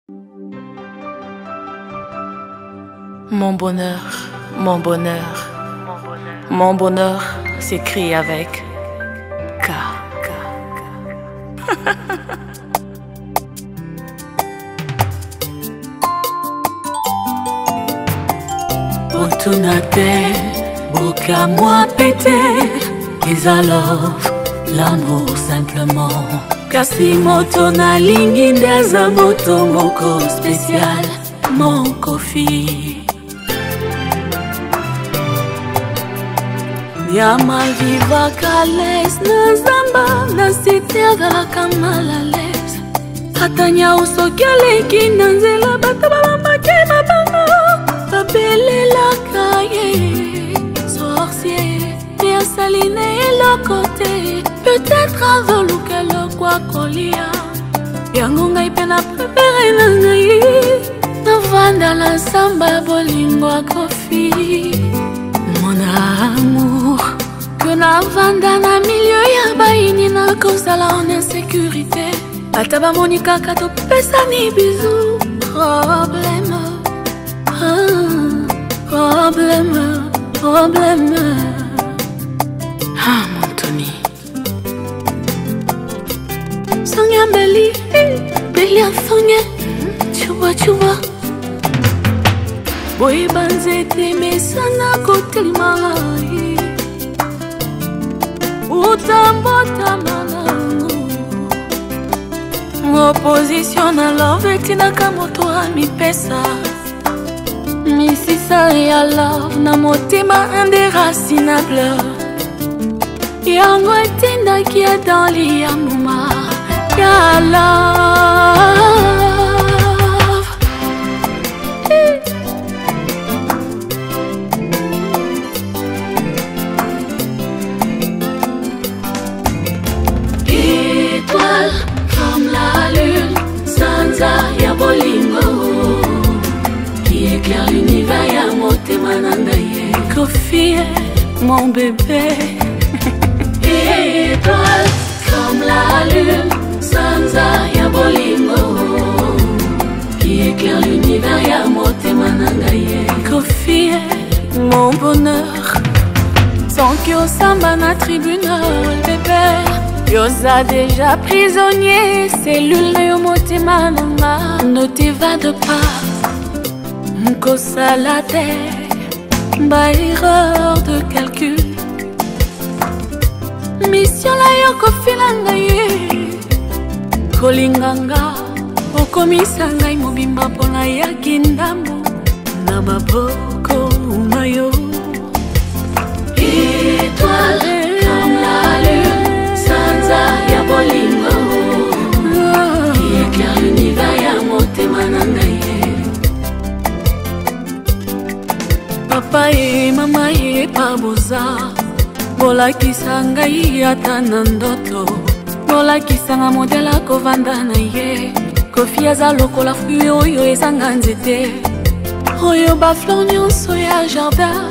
Mon bonheur, mon bonheur, mon bonheur s'écrit avec K. Otunate, boka moi pété, et alors l'amour simplement. Kasi moto na lingi ndeza moto moko spécial, mon kofi. Yama viva kales na zamba na cité de la kamalales. Atanya usokele kinanzela bataba makema bango. Babele la caille, sorcier, et saline le côté. Peut-être avant le quoi colia. Yangonga ipena prepare nangai. Na vanda la samba bolingo a kofi. Mon amour, que na vanda na milieu ya baini na kozala en insécurité. Ataba monika kato pesa ni bisous. Problème, problème. Ah, mon Tony. Sonia Beli, Beli a Sonia. Tu vois. Boy banzete me sana kotel mai. Utambota manangu. Opposition na love tina kamoto ami pesa. Misisa ya love na motema indéracinable. Yango etinda kia dans l'iyamuma ya love. Étoile comme la lune, Sansa ya bolingo. Éclaire l'univers, y'a motema nangaye. Kofi, mon bébé. Étoile comme la lune, Sansa ya bolingo. Qui éclaire l'univers, y'a motema nangaye. Kofi, mon bonheur. Sans que au samba na tribunal, bébé. Yosa déjà prisonnier, cellule yo motema nanga. Ne t'évade pas. Kosa la terre, ba erreur de calcul. Mission la yoko filanga ye. Kolinganga, okomisa ngai mobimba pona ya kindambo. Na maboko mayo. Étoile comme la lune, Sansa ya bolingo. Qui éclaire l'univers ya motema nangaye. Papa et mama et paboza. Bola kisanga yata nandoto. Bola kisanga modela kovanda na ye. Kofi aza lokola fruit oyo ezanga nzete. Oyo ba fleur nyonso ya jardin.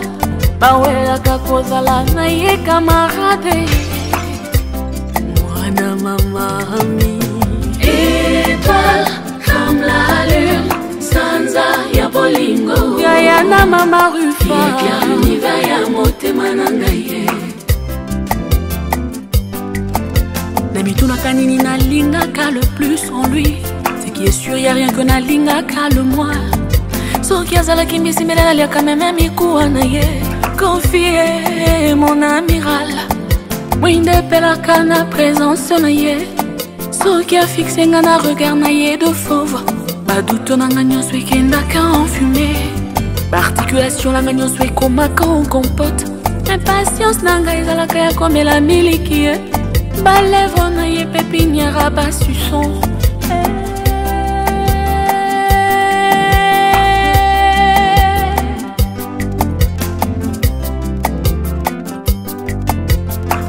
Bawelaka kozala na ye camarade. Mwana mama ami. Étoile comme la lune, Sansa ya bolingo. Yaya na mama rufa. Éclaire l'univers ya motema nangaye. Namituna kanini na lingaka le plus en lui. Ce qui est sûr, y'a rien que na lingaka le moins. Soki azala kimbisi melela lia quand même mikuwa na ye. Confier mon amiral. Winde pelaka na présence na ye. Soki a fixé nga na regard na ye de fauve. Baduto na nga nyonso ekendaka en fumée. Articulation la nga nyonso ekomaka en compote. Impatience na nga ezalaka ya komela miliki ye. Balèvre na ye pépinière basuson.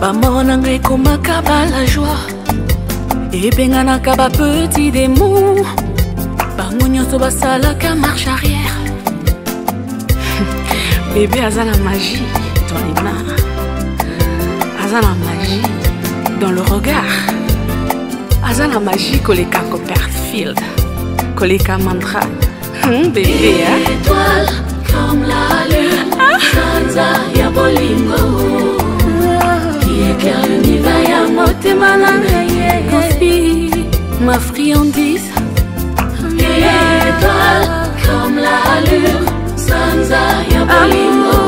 Bamor na nga ekomaka la joie. Ebenganaka ba petit démon. Bango nyonso basalaka marche arrière. Bébé aza la magie dans les mains. Aza la magie dans le regard. Aza la magie koleka Copperfield. Kolika mantra. Bébé, hein? Étoile comme la lune, Sanza ya bolingo, qui éclaire l'univers ya motema nanga ye. Kofi, ma friandise. Étoile comme la lune, Sanza ya bolingo,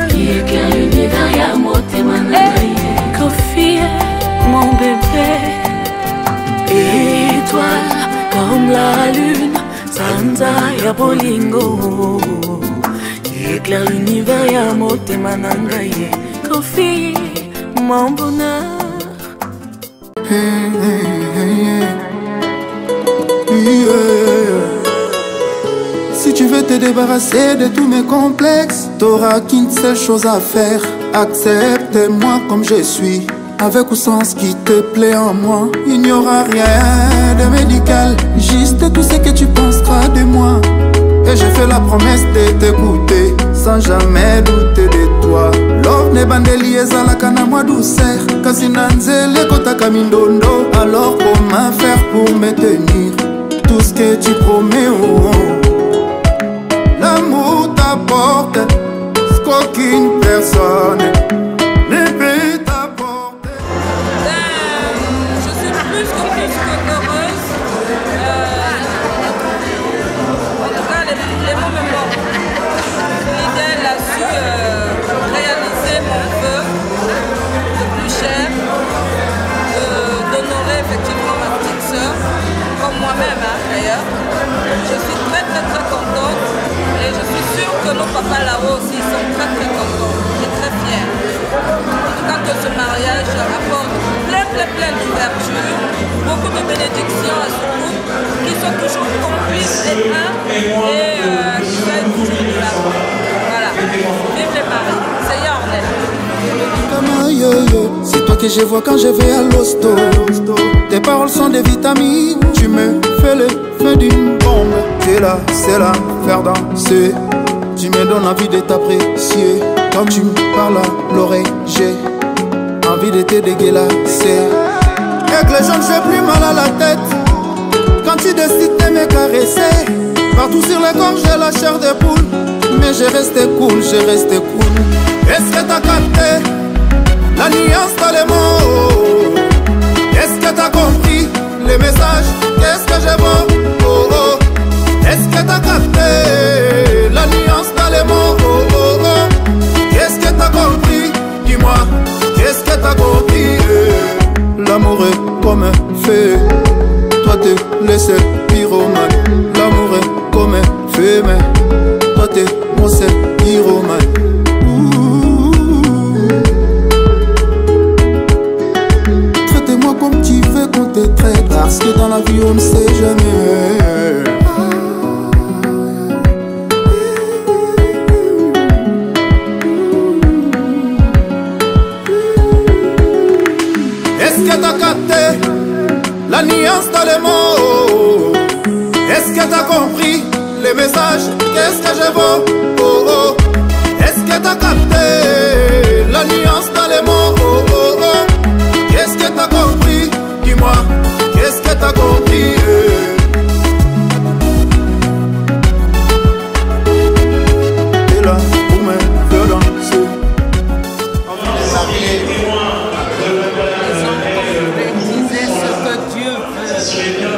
qui éclaire l'univers ya motema nanga ye. Kofi, mon bébé. Étoile comme la lune, Sanza ya bolingo, qui éclaire l'univers ya motema nanga ye. Kofi, mon bonheur. Si tu veux te débarrasser de tous mes complexes, t'auras qu'une seule chose à faire. Accepte-moi comme je suis, avec ou sans ce qui te plaît en moi. Il n'y aura rien de médical, juste tout ce que tu penseras de moi. Et je fais la promesse de t'écouter, sans jamais douter de toi. Love ne bandeli ezalaka na moi douceur, kasi na nzele kotaka mindondo. Alors comment faire pour me tenir tout ce que tu promets, oh, oh. L'amour t'apporte ce qu'aucune personne ne peut t'apporter. Je suis plus que heureuse. En tout cas, les mots me manquent. L'idée a su réaliser mon vœu le plus cher, d'honorer effectivement ma petite soeur, comme moi-même d'ailleurs. Je suis très contente et je suis sûre que nos papas là-haut aussi sont très contents et très fiers. En tout cas que ce mariage apporte plein d'ouverture, beaucoup de bénédictions à ce couple, qui sont toujours complices et un et qui veulent toujours de l'amour. Voilà, vive les maris, c'est Yornel. C'est toi que je vois quand je vais à l'hosto. Tes paroles sont des vitamines, tu me fais le feu d'une bombe. T'es là, c'est là, faire danser. Tu me donnes envie de t'apprécier. Quand tu me parles à l'oreille, j'ai envie de te dégueulasser. Avec les gens, j'ai plus mal à la tête. Quand tu décides de me caresser, partout sur le corps, j'ai la chair de poule. Mais je reste cool, Est-ce que t'as capté la nuance dans les mots? Est-ce que t'as compris les messages? Qu'est-ce que j'ai beau? Oh, oh. Est-ce que t'as capté la nuance dans les mots? Oh, oh, oh. Qu'est-ce que t'as compris? Dis-moi, qu'est-ce que t'as compris? L'amour est comme un feu, toi t'es le seul pyromane. L'amour est comme un feu, mais toi t'es mon seul pyromane. Traite-moi comme tu veux qu'on te traite, parce que dans la vie on ne sait jamais. Est-ce que t'as capté la nuance dans les mots? Est-ce que t'as compris les messages? Qu'est-ce que je vaux? Oh, oh. Est-ce que t'as capté la nuance dans les mots? Oh, oh, oh. Qu'est-ce que t'as compris? Dis-moi, qu'est-ce que t'as compris? T'es là pour me faire danser.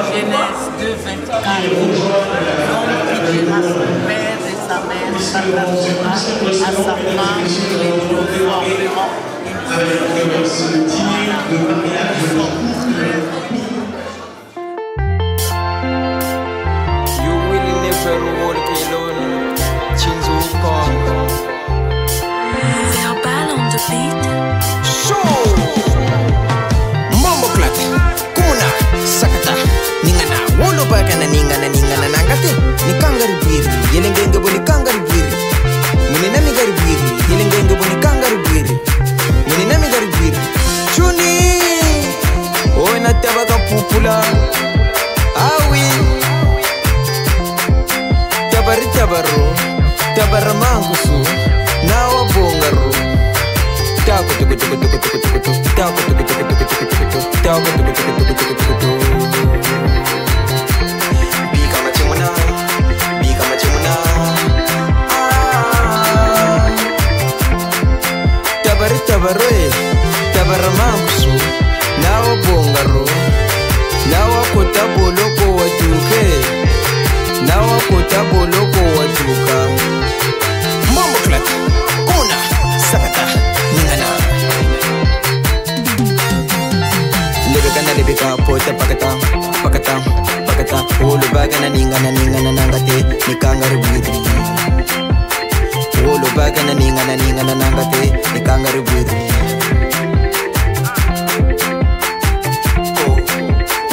Genèse 2:24. L'homme quittera son père et sa mère, s'attachera à sa femme, et les deux formeront You will never walk alone. Chinzo Congo. Verbal on the beat. Show Mambo Clat Kuna Sakata Ningana Wolo Bagana Ningana Nangate Nikangari Biri Yelengenge Boni Kangari Biri Muninami Gari Biri Yelengenge Boni Kangari Biri Muninami Gari Biri Chuni ningana nangate nikangari bwiri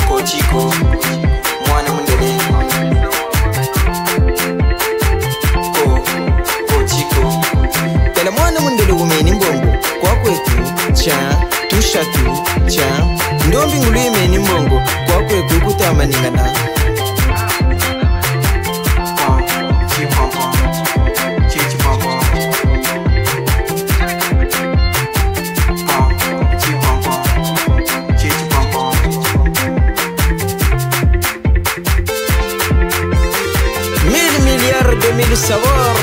ko chico mwana mundele ko chico tele mwana mundele umeni mbongo kwa kwetu cha tushatu cha ndombi ngulu imeni mbongo kwa kwetu kutama ningana Mili sabor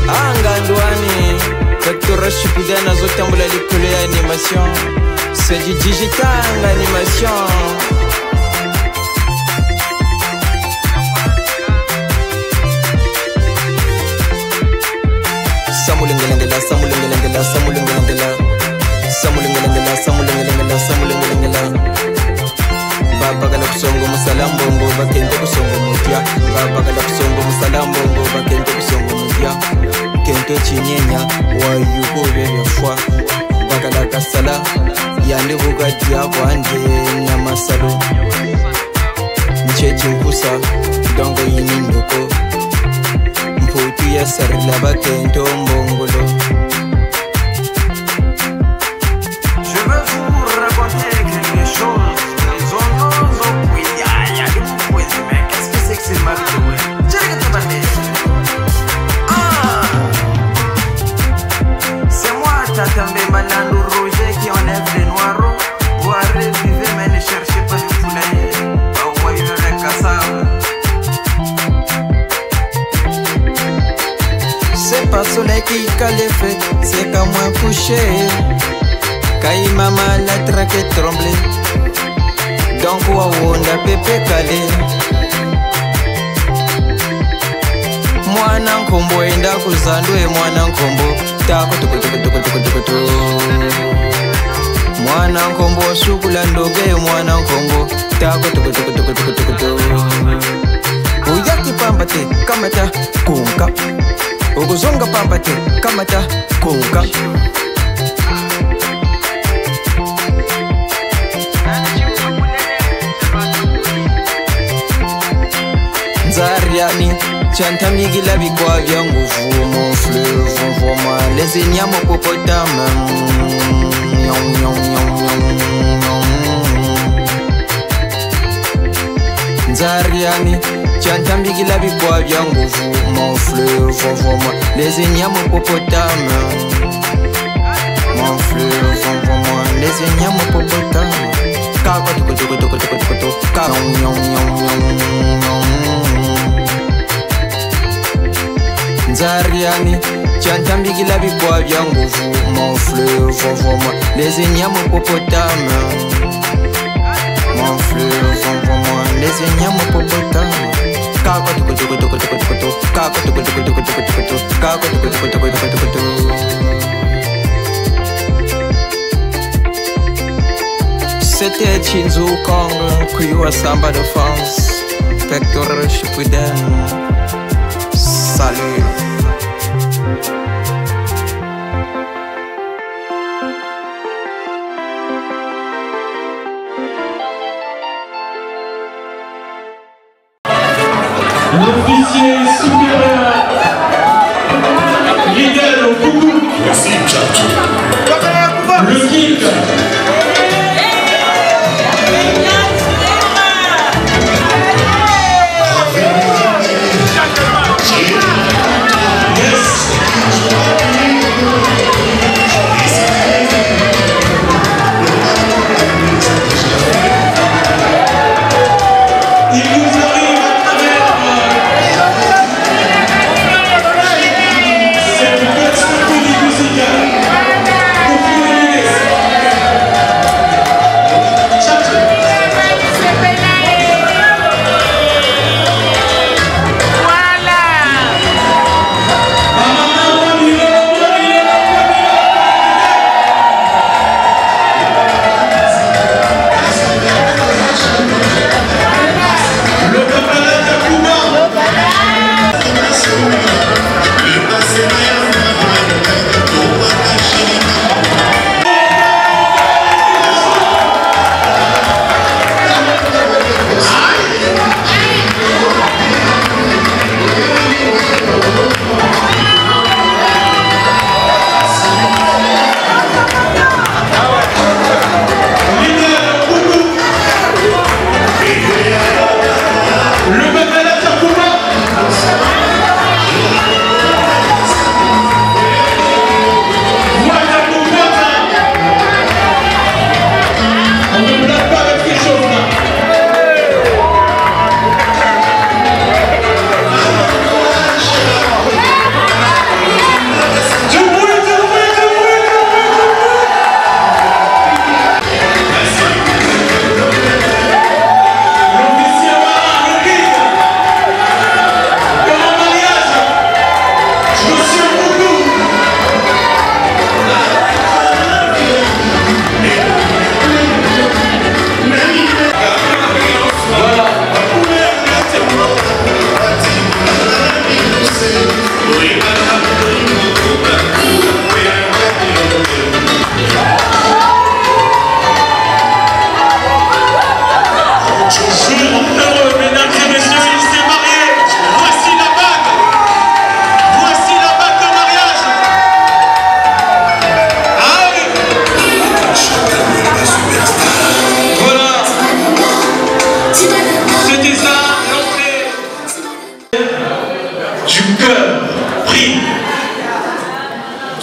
anga ndwani Dr. Shipudana zotambula likolo ya animation c'est du digital animation samulengelengela samulengelengela samulengelengela samulengelengela samulengelengela samulengelengela babagala kusongo musalambongo bakende kusongo mutya babagala kusongo musalambongo bakende kusongo mutya kento chinyenya wayuko bebefwa bagala kasala yandi bugadia kwanje nyamasalo nchechi nkusa dongo yini ndoko mputu ya sarila bakento mbongolo. Je veux vous raconter quelque chose. C'est Marie-Joué. C'est moi, Tatambe Manando Roger qui enlève les noirs. Vous arrivez, mais ne cherchez pas de poulet. Vous voyez le cassable. C'est pas soleil qui cale fait, c'est qu'à moins couché. Kaï maman la traque tremblé. Donc wawonda pepe calé. Mwana nkombo enda kuzandwe mwana nkombo tako tukutukutukutukutukutu mwana nkombo shukula ndoge mwana nkombo tako tukutukutukutukutukutu uyaki pambate kamata kunka ukuzonga pambate kamata kunka Zariani chantamigi la bikwa vya nguvu mon fleuve envoie-moi les ignames au popotame Zariani chantamigi la bikwa vya nguvu mon fleuve envoie-moi les ignames au popotame mon fleuve envoie-moi les ignames au popotame Kako tuku tuku tuku tuku tuku tuku Kako Nzariani Chantambi la bikwa vya nguvu Mon fleuve envoie-moi les ignames au popotame Mon fleuve envoie-moi les ignames au popotame Kako tuku tuku tuku tuku tuku tuku Kako tuku tuku tuku tuku tuku tuku Kako tuku tuku tuku tuku tuku tuku C'était Chinzu Kong, Kuiwa Samba de France, Pector Chipuden. Salut. L'officier supérieur, Lidl au coucou. Merci, Tchatou. Le guide.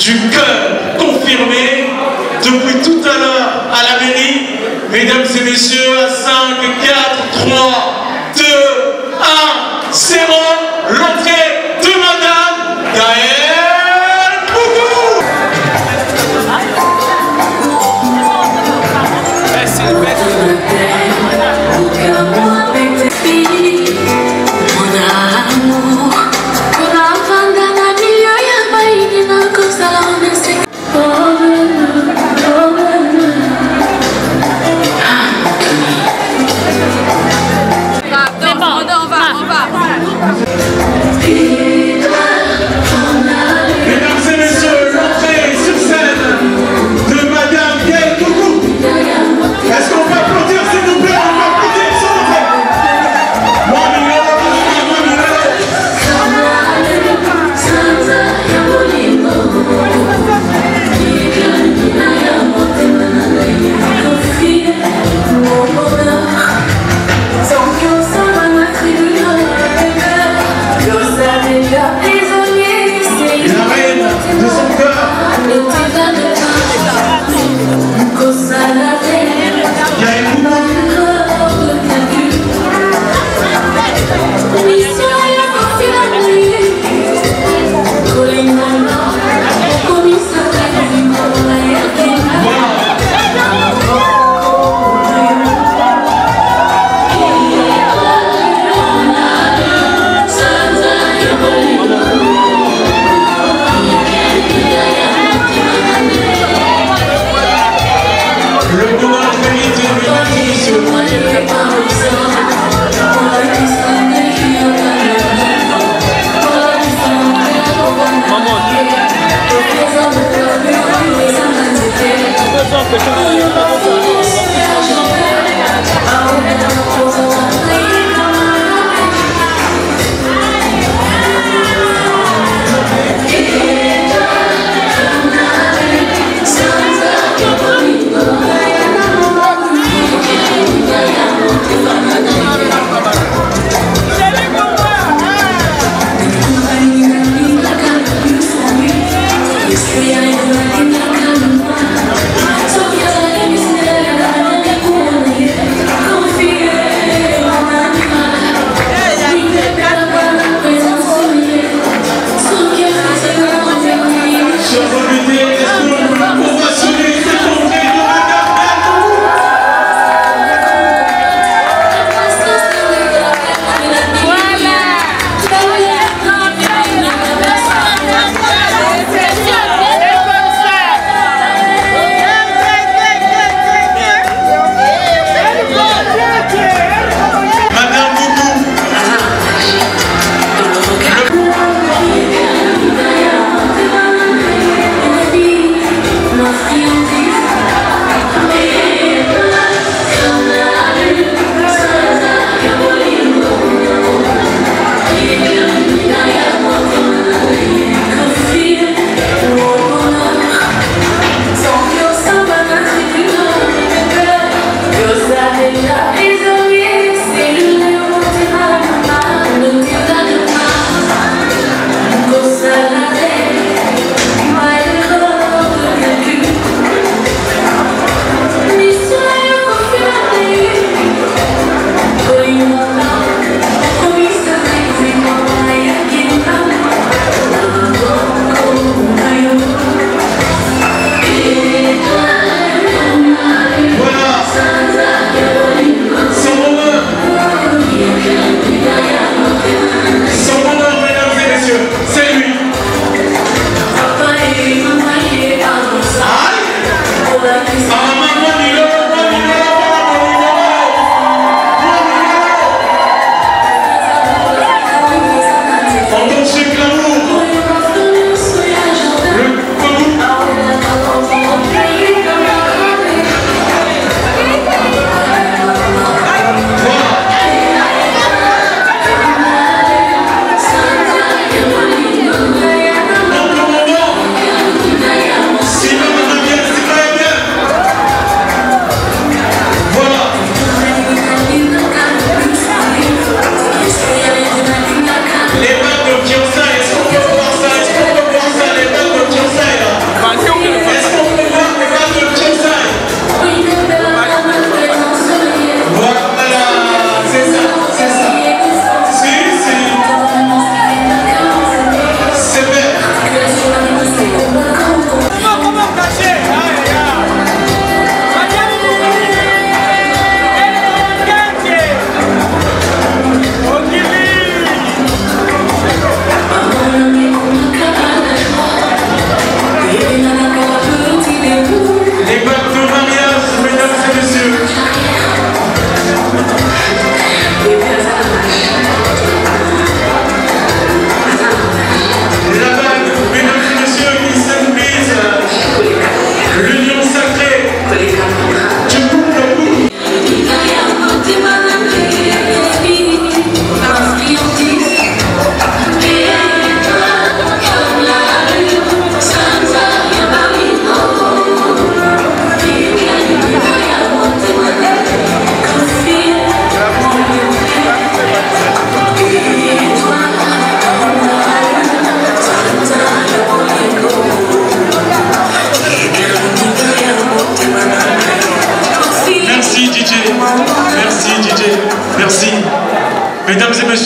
du cœur confirmé depuis tout à l'heure à la mairie. Mesdames et messieurs, à 5, 4, 3, 2, 1, 0, l'entrée de Madame Gaëlle Bougou. Sans que ça m'a crié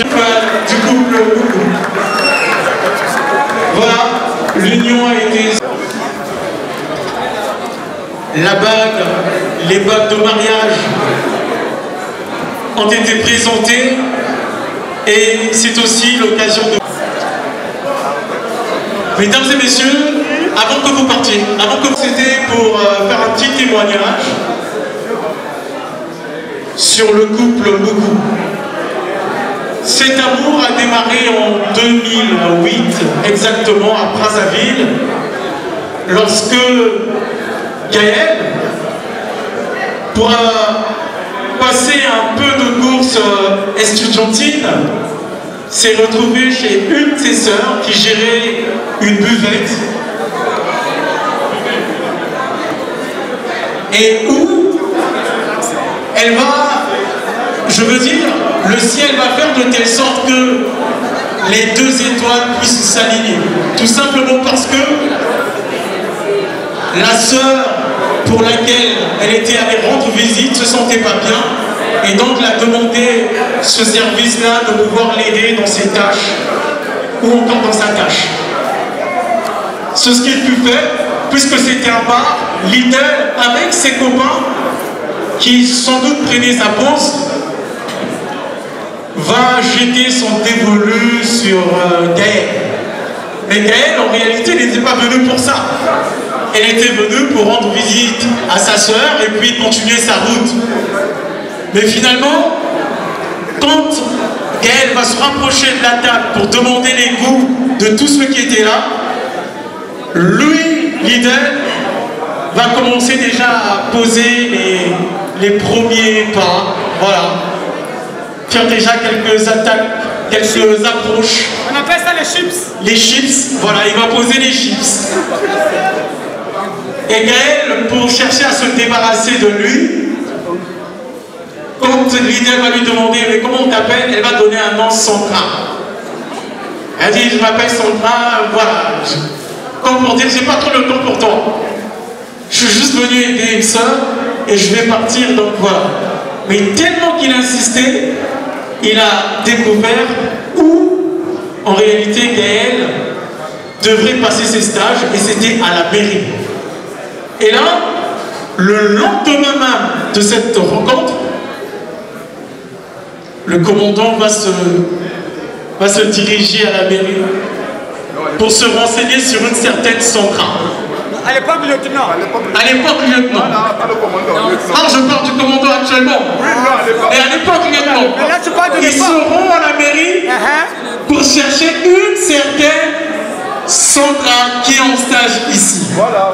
messieurs du couple Boubou. Voilà, l'union a été... La bague, les bagues de mariage ont été présentées et c'est aussi l'occasion de... Mesdames et messieurs, avant que vous partiez, c'était pour faire un petit témoignage sur le couple Boubou. Cet amour a démarré en 2008, exactement à Brazzaville, lorsque Gaël, pour passer un peu de course estudiantine, s'est retrouvé chez une de ses sœurs qui gérait une buvette et où elle va, je veux dire, le ciel va faire de telle sorte que les deux étoiles puissent s'aligner. Tout simplement parce que la sœur pour laquelle elle était allée rendre visite se sentait pas bien et donc elle a demandé ce service-là de pouvoir l'aider dans ses tâches ou encore dans sa tâche. C'est ce qu'il put faire puisque c'était un bar, Lidl avec ses copains qui sans doute prenaient sa pause va jeter son dévolu sur Gaël. Mais Gaël en réalité n'était pas venu pour ça. Elle était venue pour rendre visite à sa sœur et puis continuer sa route. Mais finalement, quand Gaël va se rapprocher de la table pour demander les goûts de tous ceux qui étaient là, lui, Lidl, va commencer déjà à poser les premiers pas. Voilà. Faire déjà quelques attaques, quelques approches. On appelle ça les chips. Les chips, voilà, il va poser les chips. Et Gaël, pour chercher à se débarrasser de lui, quand Lidl va lui demander mais comment on t'appelle, elle va donner un nom, Sandra. Elle dit je m'appelle Sandra, voilà. Comme pour dire j'ai pas trop le temps pour toi. Je suis juste venu aider une soeur et je vais partir, donc voilà. Mais tellement qu'il insistait, il a découvert où en réalité Gaël devrait passer ses stages et c'était à la mairie. Et là, le lendemain même de cette rencontre, le commandant va se diriger à la mairie pour se renseigner sur une certaine Sandra. À l'époque, lieutenant. À l'époque, lieutenant. Non, je parle du commandant actuellement. Et à l'époque, lieutenant. Mais là, tu parles de ils seront à la mairie pour chercher une certaine Sandra qui est en stage ici. Voilà.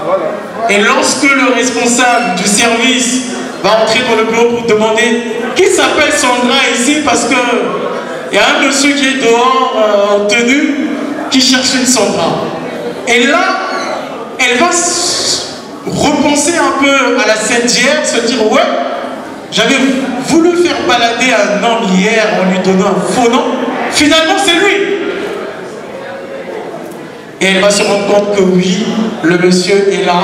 Et lorsque le responsable du service va entrer dans le bureau pour demander qui s'appelle Sandra ici, parce que il y a un monsieur qui est dehors en tenue qui cherche une Sandra. Et là, elle va repenser un peu à la scène d'hier, se dire ouais, j'avais voulu faire balader un homme hier en lui donnant un faux nom, finalement c'est lui. Et elle va se rendre compte que oui, le monsieur est là,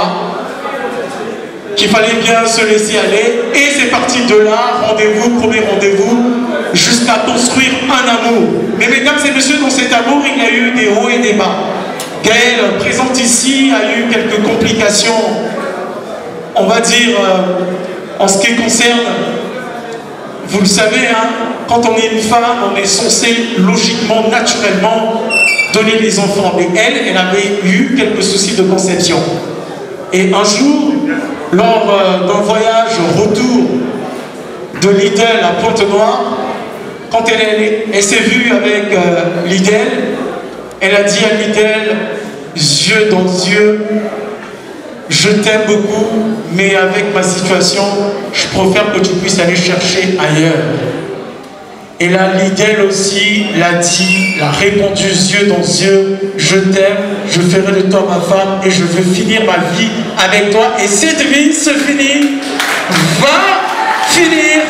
qu'il fallait bien se laisser aller, et c'est parti de là, rendez-vous, premier rendez-vous, jusqu'à construire un amour. Mais mesdames et messieurs, dans cet amour, il y a eu des hauts et des bas. Gaël, présente ici, a eu quelques complications, on va dire, en ce qui concerne, vous le savez, hein, quand on est une femme, on est censé logiquement, naturellement, donner des enfants. Mais elle avait eu quelques soucis de conception. Et un jour, lors d'un voyage retour de Lidl à Pointe-Noire, quand elle s'est vue avec Lidl, elle a dit à Lidl, yeux dans yeux, je t'aime beaucoup, mais avec ma situation, je préfère que tu puisses aller chercher ailleurs. Et là, Lidl aussi l'a dit, l'a répondu yeux dans yeux, je t'aime, je ferai de toi ma femme et je veux finir ma vie avec toi. Et cette vie se finit, va finir.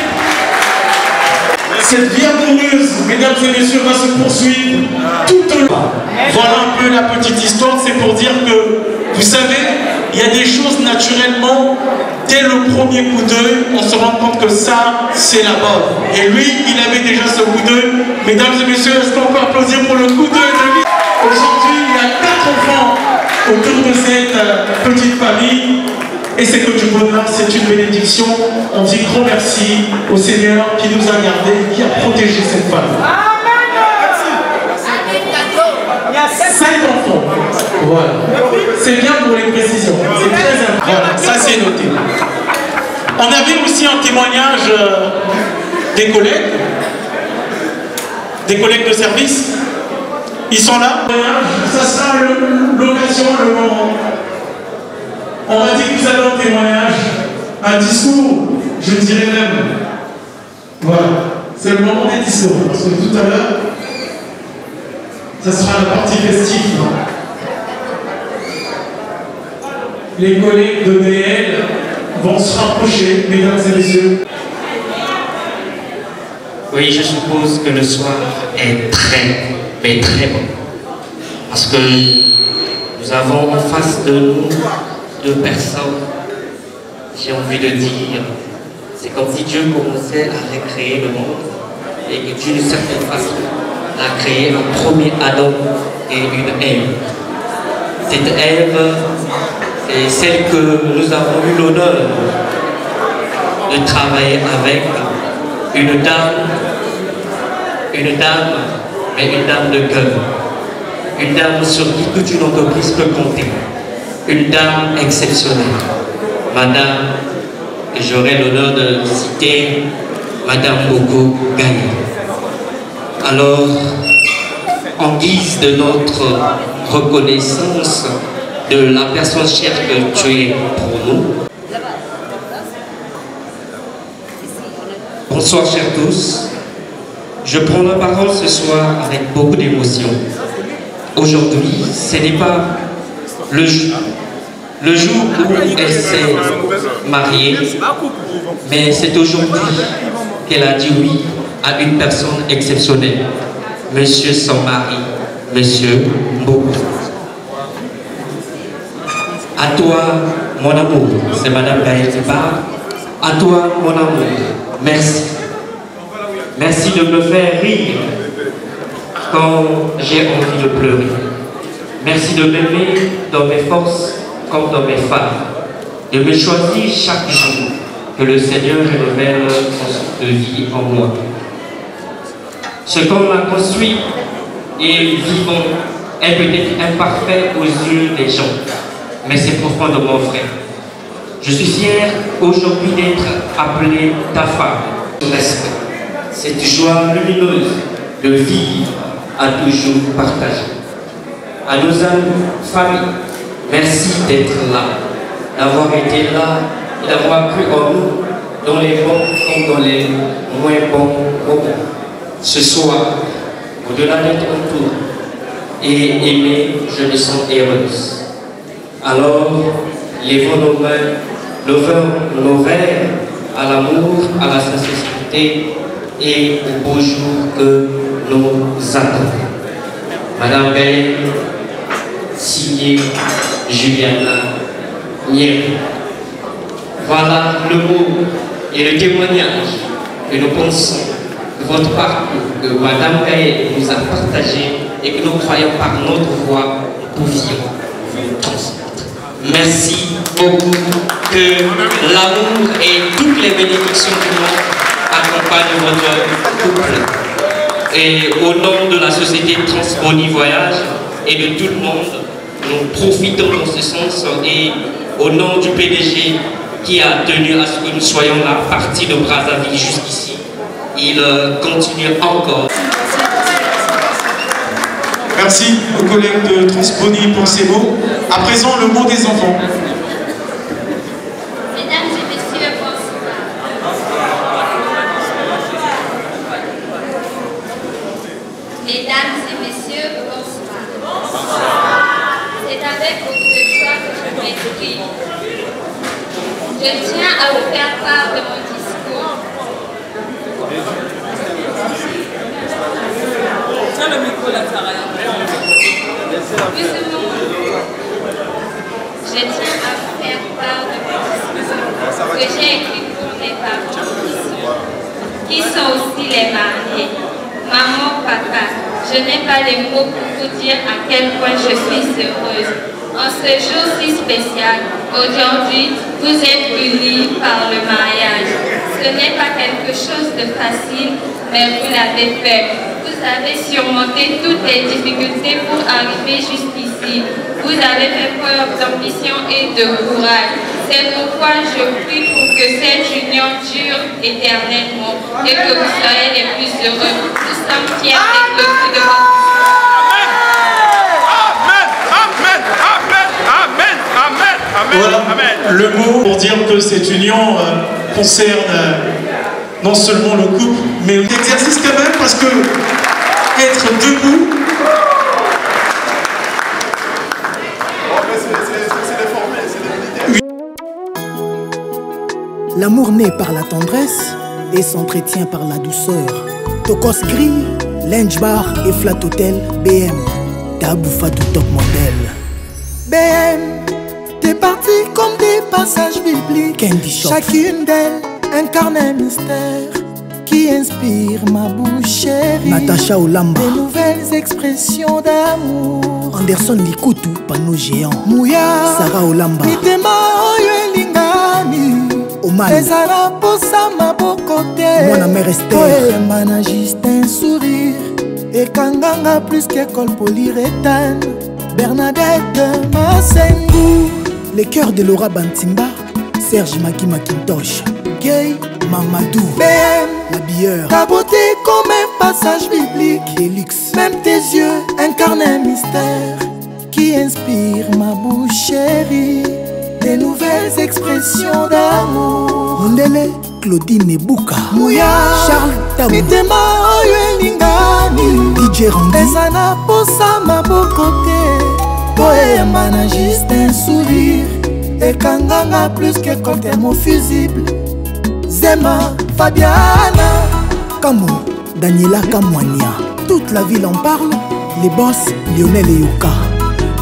Cette vie amoureuse, mesdames et messieurs, va se poursuivre tout au long. Voilà un peu la petite histoire, c'est pour dire que, vous savez, il y a des choses naturellement, dès le premier coup d'œil, on se rend compte que ça, c'est la bonne. Et lui, il avait déjà ce coup d'œil. Mesdames et messieurs, est-ce qu'on peut applaudir pour le coup d'œil de lui? Aujourd'hui, il y a 4 enfants autour de cette petite famille. Et c'est que du bonheur, c'est une bénédiction. On dit grand merci au Seigneur qui nous a gardés, qui a protégé cette famille. 5 enfants. Voilà. C'est bien pour les précisions. C'est très important. Voilà, ça c'est noté. On avait aussi un témoignage des collègues de service. Ils sont là. Ça sera l'occasion, le moment. On m'a dit que vous avez un témoignage, un discours, je dirais même. Voilà, c'est le moment des discours. Parce que tout à l'heure, ça sera la partie festive. Les collègues de DL vont se rapprocher, mesdames et messieurs. Oui, je suppose que le soir est très, mais très bon. Parce que nous avons en face de nous 2 personnes, j'ai envie de dire, c'est comme si Dieu commençait à recréer le monde et que d'une certaine façon a créé un premier Adam et une Ève. Cette Ève est celle que nous avons eu l'honneur de travailler avec, une dame, mais une dame de cœur, une dame sur qui toute une entreprise peut compter. Une dame exceptionnelle, Madame, et j'aurai l'honneur de citer Madame Bogo Gagné. Alors, en guise de notre reconnaissance de la personne chère que tu es pour nous, bonsoir chers tous, je prends la parole ce soir avec beaucoup d'émotion. Aujourd'hui, ce n'est pas le jour où elle s'est mariée, mais c'est aujourd'hui qu'elle a dit oui à une personne exceptionnelle, Monsieur son mari, Monsieur Mbogo. À toi, mon amour, c'est Madame Gaëtiba. À toi, mon amour, merci. Merci de me faire rire quand j'ai envie de pleurer. Merci de m'aimer dans mes forces comme dans mes failles, de me choisir chaque jour que le Seigneur révèle son souffle de vie en moi. Ce qu'on a construit et vivant est peut-être imparfait aux yeux des gens, mais c'est profondément vrai. Je suis fier aujourd'hui d'être appelée ta femme. Respect. Cette joie lumineuse de vivre à toujours partager. À nos amis, familles, merci d'être là, d'avoir été là et d'avoir cru en nous dans les bons comme dans les moins bons moments. Ce soir, au-delà d'être autour et aimé, je me sens heureuse. Alors, lèvons nos mains, nos verres à l'amour, à la sincérité et au beau jour que nous attendons. Madame Belle, signé Juliana Nieri. Voilà le mot et le témoignage que nous pensons de votre parcours, que Madame Gaël nous a partagé et que nous croyons par notre voix nous pouvions vous transmettre. Merci beaucoup, que l'amour et toutes les bénédictions du monde accompagnent votre couple. Et au nom de la société Transboni Voyage et de tout le monde, nous profitons dans ce sens et au nom du PDG qui a tenu à ce que nous soyons là, partis de Brazzaville jusqu'ici, il continue encore. Merci aux collègues de Transboni pour ces mots. À présent, le mot des enfants. Mesdames et messieurs, bonsoir. Mesdames et messieurs, bonsoir. C'est avec beaucoup de joie que je m'exprime. Je tiens à vous faire part de mon discours. Tiens le micro là, Sarah. Je tiens à vous que j'ai écrit pour les parents qui sont aussi les mariés. Maman, papa, je n'ai pas les mots pour vous dire à quel point je suis heureuse. En ce jour si spécial, aujourd'hui, vous êtes unis par le mariage. Ce n'est pas quelque chose de facile, mais vous l'avez fait. Vous avez surmonté toutes les difficultés pour arriver jusqu'ici. Vous avez fait preuve d'ambition et de courage. C'est pourquoi je prie pour que cette union dure éternellement et que vous soyez les plus heureux. Nous sommes fiers d'être le fruit de votre... Voilà le mot pour dire que cette union concerne non seulement le couple, mais l'exercice quand même, parce que être debout, l'amour naît par la tendresse et s'entretient par la douceur. Tokos Grill, Lange Bar et Flat Hotel BM. Taboufa du top modèle. BM, t'es parti comme des passages bibliques. Candy Shop. Chacune d'elles incarne un mystère qui inspire ma bouche chérie. Natacha Olamba. Des nouvelles expressions d'amour. Anderson Likutu, panneau géant. Mouya. Sarah Olamba. Mitema oyo elingani. Oman. Ezala posa mabokote. Mwana mère Esther. Oyemba na juste un sourire. Ekanganga plus qu'école polyréthane. Bernadette Masengu. Les cœurs de Laura Bantimba. Serge Maki Macintosh. Gay Mamadou. BM. La bieur. Ta beauté comme un passage biblique. Deluxe. Même tes yeux incarnent un mystère qui inspire ma bouche chérie. Des nouvelles expressions d'amour. Mondele, Claudine Ebuka. Mouya. Charles Tabou. Mitema oyo elingani. DJ Randy. Ezana posa mabokote. Oyemba na juste un sourire. Ekanganga plus que quand un mot fusible. Zema, Fabiana. Kamo, Daniela Kamwania. Toute la ville en parle. Les boss, Lionel et Yoka.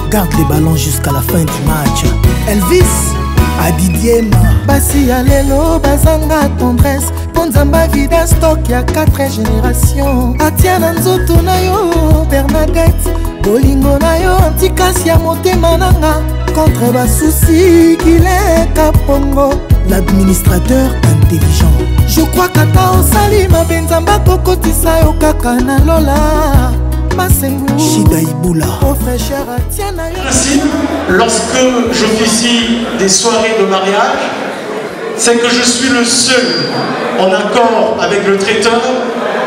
Garde les ballons jusqu'à la fin du match. Elvis, Adidiema. Basi ya lelo, bazanga tendresse. Ponzamba vida stock ya 4 générations. Atiana nzoto na yo, Bernadette. Bolingo na yo, antikasi ya motema nanga. Contre bas soucis qu'il est kapongo. L'administrateur intelligent. Je crois qu'ata osali mabenzamba kokotisa yo kaka na lola. Masengu Shida Iboula. Oh fraîcheur atiana yo. Ainsi, lorsque j'officie des soirées de mariage, c'est que je suis le seul, en accord avec le traiteur,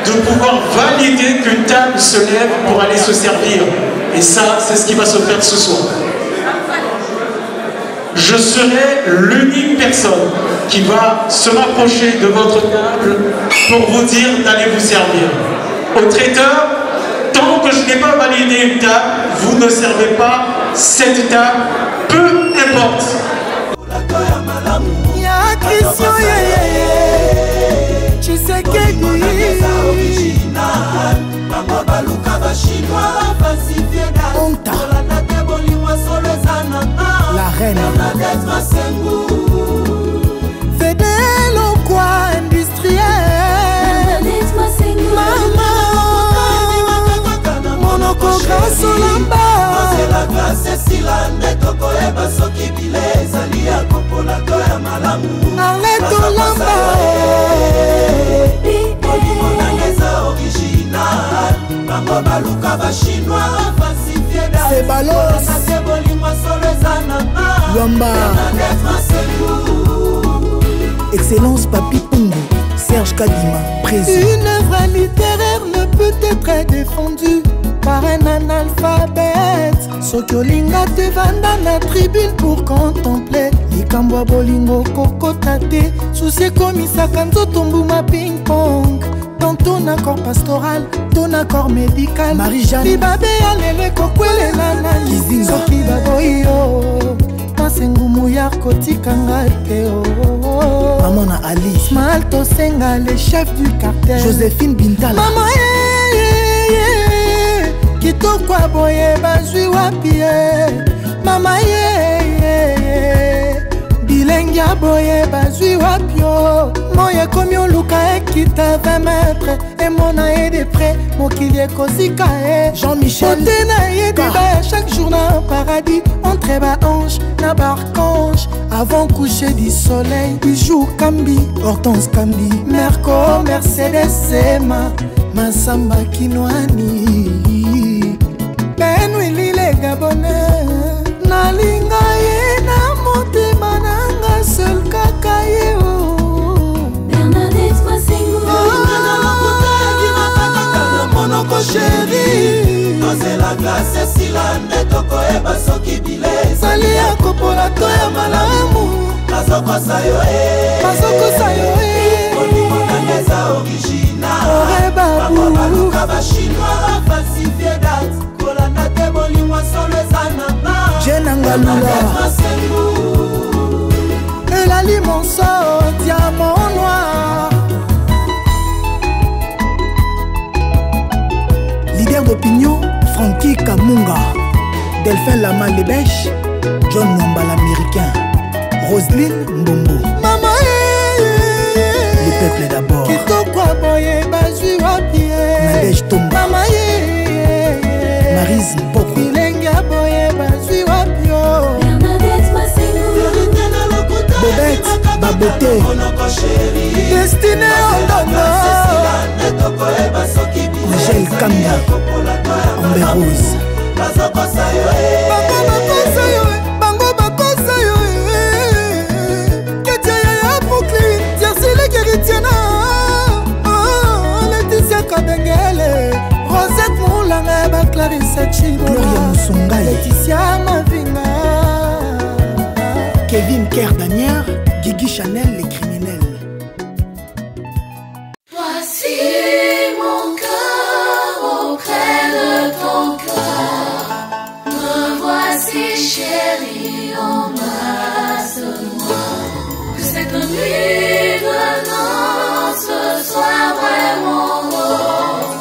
de pouvoir valider qu'une table se lève pour aller se servir. Et ça, c'est ce qui va se faire ce soir. Je serai l'unique personne qui va se rapprocher de votre table pour vous dire d'aller vous servir. Au traiteur, tant que je n'ai pas validé une table, vous ne servez pas cette table, peu importe. Tu sais que la reine Fedel au quoi industriel. Maman Monoko grâce au lamba. Arlette au lamba. c'est balos Luamba. Excellence Papi Pongo. Serge Kadima, président. Une œuvre littéraire ne peut être défendue par un analphabète. Sokyolinga te vanda na tribune pour contempler. Likambwa bolingo kokotate. Souci komisaka nzoto mbuma ping-pong. Dans ton accord pastoral, ton accord médical. Marie-Jeanne Libabe alele kokwelela na Kizinga. Soki baboyo Masengu mouya kotikanga te o. Maman na Ali Mal Tosenga, le chef du cartel. Joséphine Bintala. Maman kitoko boye bazwi wapi Mama bilengi boye bazwi wapio moye komi oluka ekita 20 mètres emona ye de près mokili ekozika e Jean-Michel ote na ye débat chaque jour na paradis entre baange na barcange avant coucher du soleil bijou Kambi Hortense Kambi Merco Mercedes Sema Masamba Kinwani Benwili le Gabonais nalinga ye na motema nanga seul kaka ye Bernadette Masengo monoko chéri Ose la glace sila nde toko eba soki bile sali ya kopola to ya malamu Bazokosa yo bazokosa yo Olingo nangeza original Orebabu Baluka ba chinois falsifié date Kolanda te bolingo solo ezanama Jenangalula elali monso diamant noir leader d'opinion Francky Kamunga Delphin Lama Lebèche John Mwamba l'américain Roselyne Mbombo Mama le peuple d'abord kitoko boye bazwi wapi Nadège Tomba Mama Maryse Mpoko bilenge boye bazwi wapi Bernadette Masengo Bobette Baboté Destiné Ondona Michel Kambia Amber Rose Bango bakosa yo Ketia ya Brooklyn Tiersile Keritiana Laetitia Kabengele Rosette Moulanga Clarisse Chibo Gloria Moussongai Laetitia Mavinga Kevin Kerdanière Guigui Chanel les criminels. Voici mon cœur auprès de ton cœur. Me voici chérie, embrasse-moi. Que cette nuit venant ce soir vraiment rose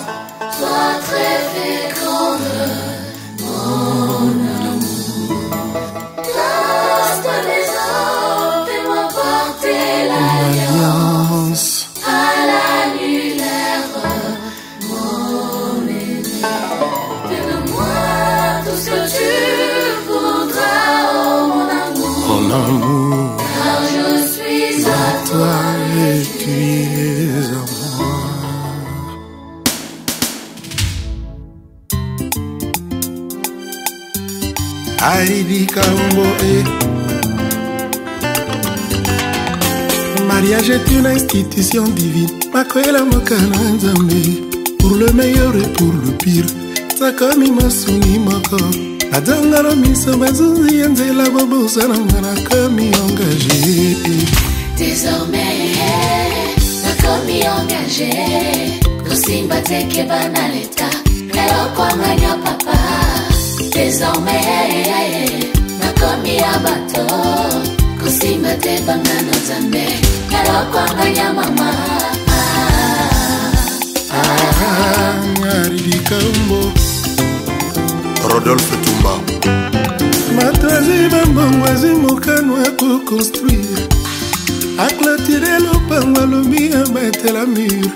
soit très féconde, mon amour. Place-toi les hommes, fais-moi porter l'alliance à l'annulaire, mon aîné. Donne-moi tout ce que tu voudras, oh mon amour. Mon amour, Car je suis à toi et tu es à moi. Heidi Kaombo mariage est une institution divine. Makwela Mokana Nzambe. Pour le meilleur et pour le pire. Sakami Masuni Moko. Adangara Miso Bazuzi Yanzela Bobo Sanangana Kami engagé. Désormais, ma commis engagée. Kosimba teke banaleta. Lelo kwa nganya papa. Désormais, ma commis abato. Kosimba te bangano zambe. Lelo kwa nganya mama. Heidi Kaombo. Rodolphe Toumba. Matazi Bambangwazi Mokano à co-construire. A clôturer le pango à l'omi à mettre la mur.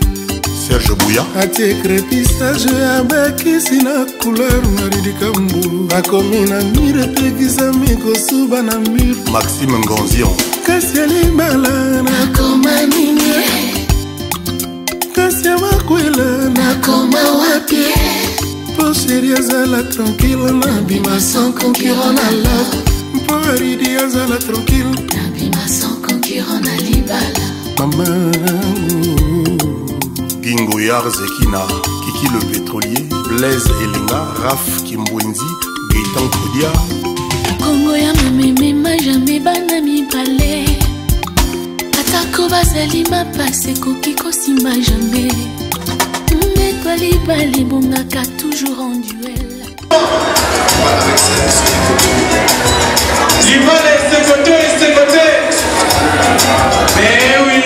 Serge Bouya. A tes crépissage avec ici na couleur Heidi Kaombo. A commis na mire pegisa miko suba na mur. Maxime Ngonzion. Kasiali malana koma ninye. Kasia makwela na koma wapie. Pour chérie azala tranquille, nabima sans concurrent na love. Pour Heidi azala tranquille, nabima sans concurrent na libala. Maman Gingo Yar Zekina, Kiki le pétrolier, Blaise Elenga, Raf Kimbwenzi, Gaëtan Kodia. Kongo ya mameme ma jamais bana mi balé. Atako bazali ma passe koki kosimba jamais. M'étoile balé bongaka toujours en duel. L'Ivan est ses côtés. Mais oui.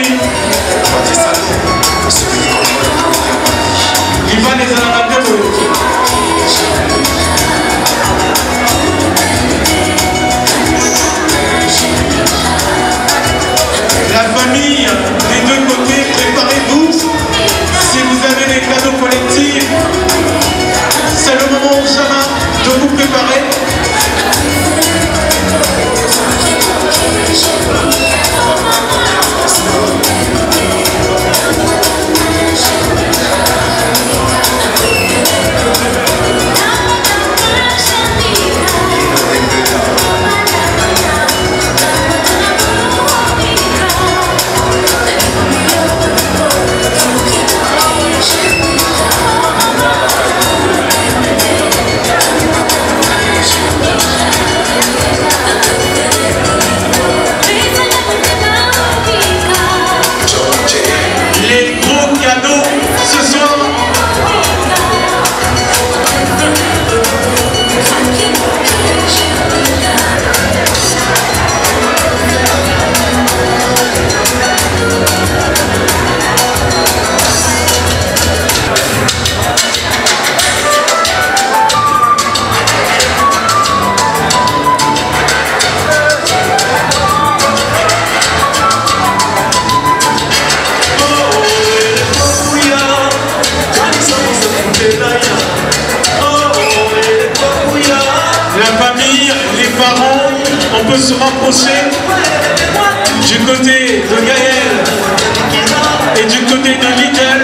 L'Ivan est à la tête. La famille les parents, on peut se rapprocher du côté de Gaël et du côté de Lidl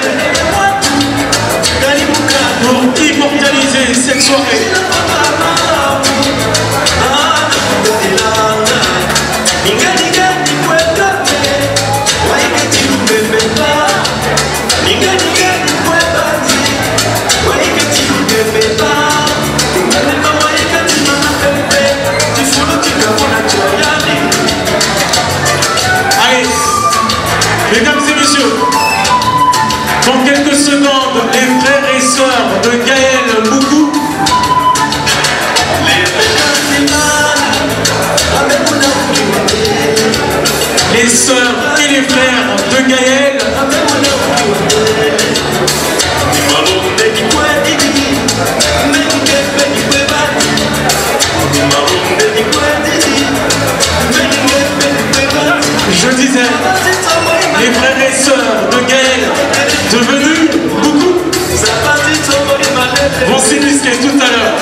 pour immortaliser cette soirée. Allez, mesdames et messieurs, dans quelques secondes, les frères et sœurs de Gaël Moukou, les sœurs et les frères de Gaël, je disais, les frères et sœurs de Gaël, devenus beaucoup, vont s'illusquer tout à l'heure.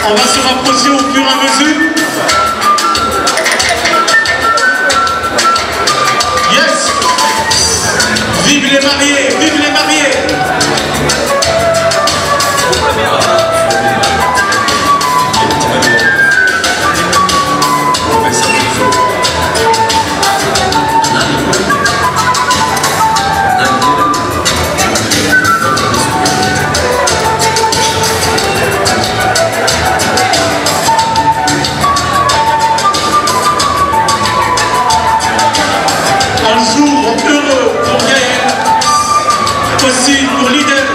On va se rapprocher au fur et à mesure. Yes! Vive les mariés! Vive les mariés! Pour Lidl.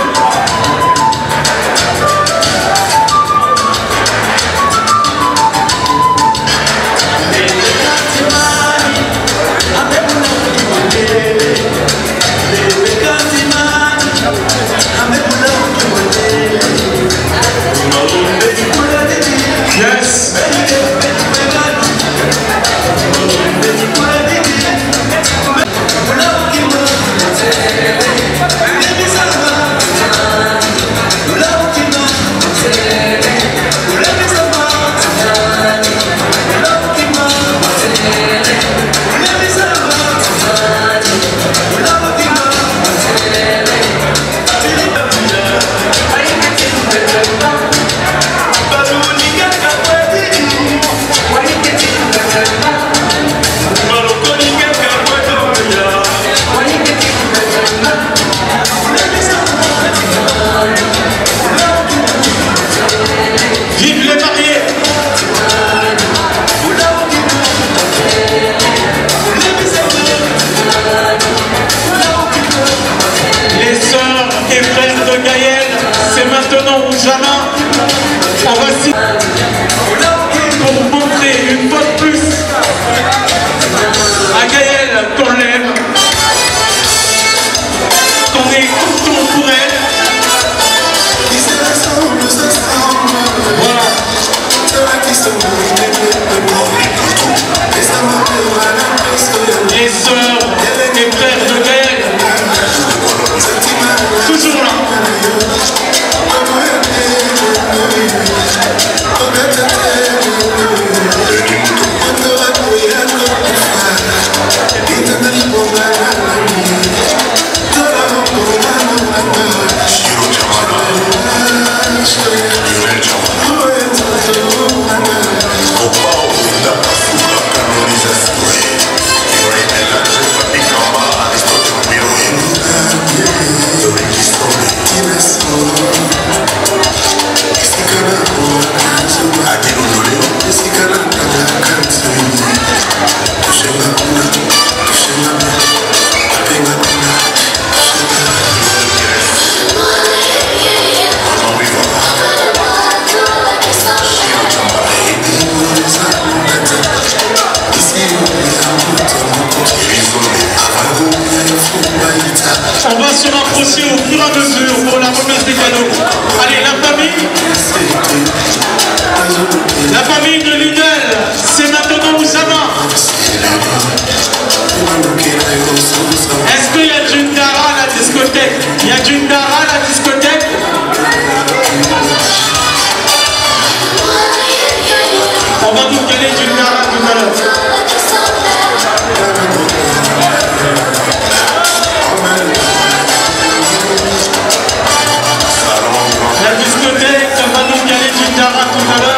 Yes. On va s'y pour montrer une fois de plus à Gaël qu'on l'aime, qu'on est content pour elle. Voilà. Les sœurs et frères de Gaël, toujours là. Thank you. On va se rapprocher au fur et à mesure pour la remise des cadeaux. Allez, la famille de Lidl, c'est maintenant ou jamais. Est-ce qu'il y a du Ndara à la discothèque? Il y a du Ndara à la discothèque? On va nous caler du Ndara tout à l'heure. La discothèque va nous caler du Ndara tout à l'heure.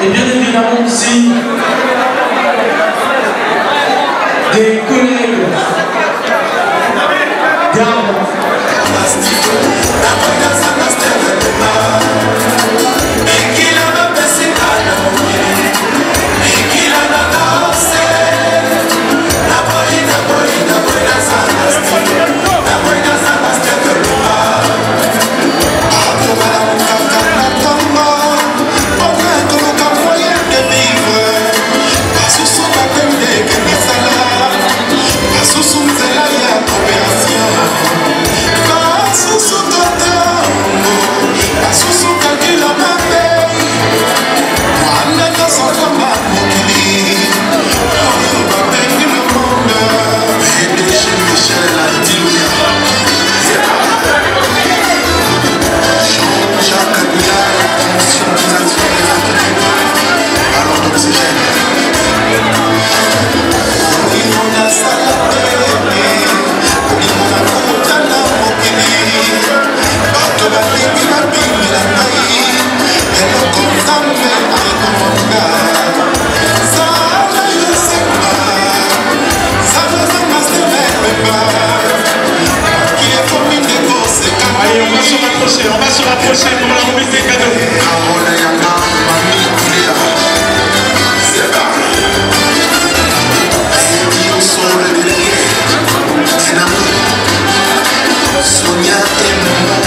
et bien évidemment aussi des collègues d'armes. Sous se rapprocher pour la remise des cadeaux. Sonia et mon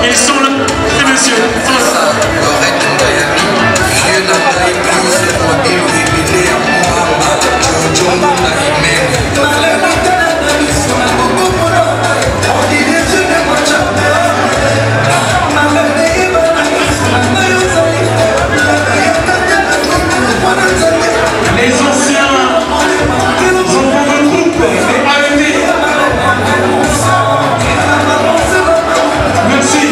Ils sont là, ces messieurs. Les anciens sont pour le groupe arrêtés. Merci.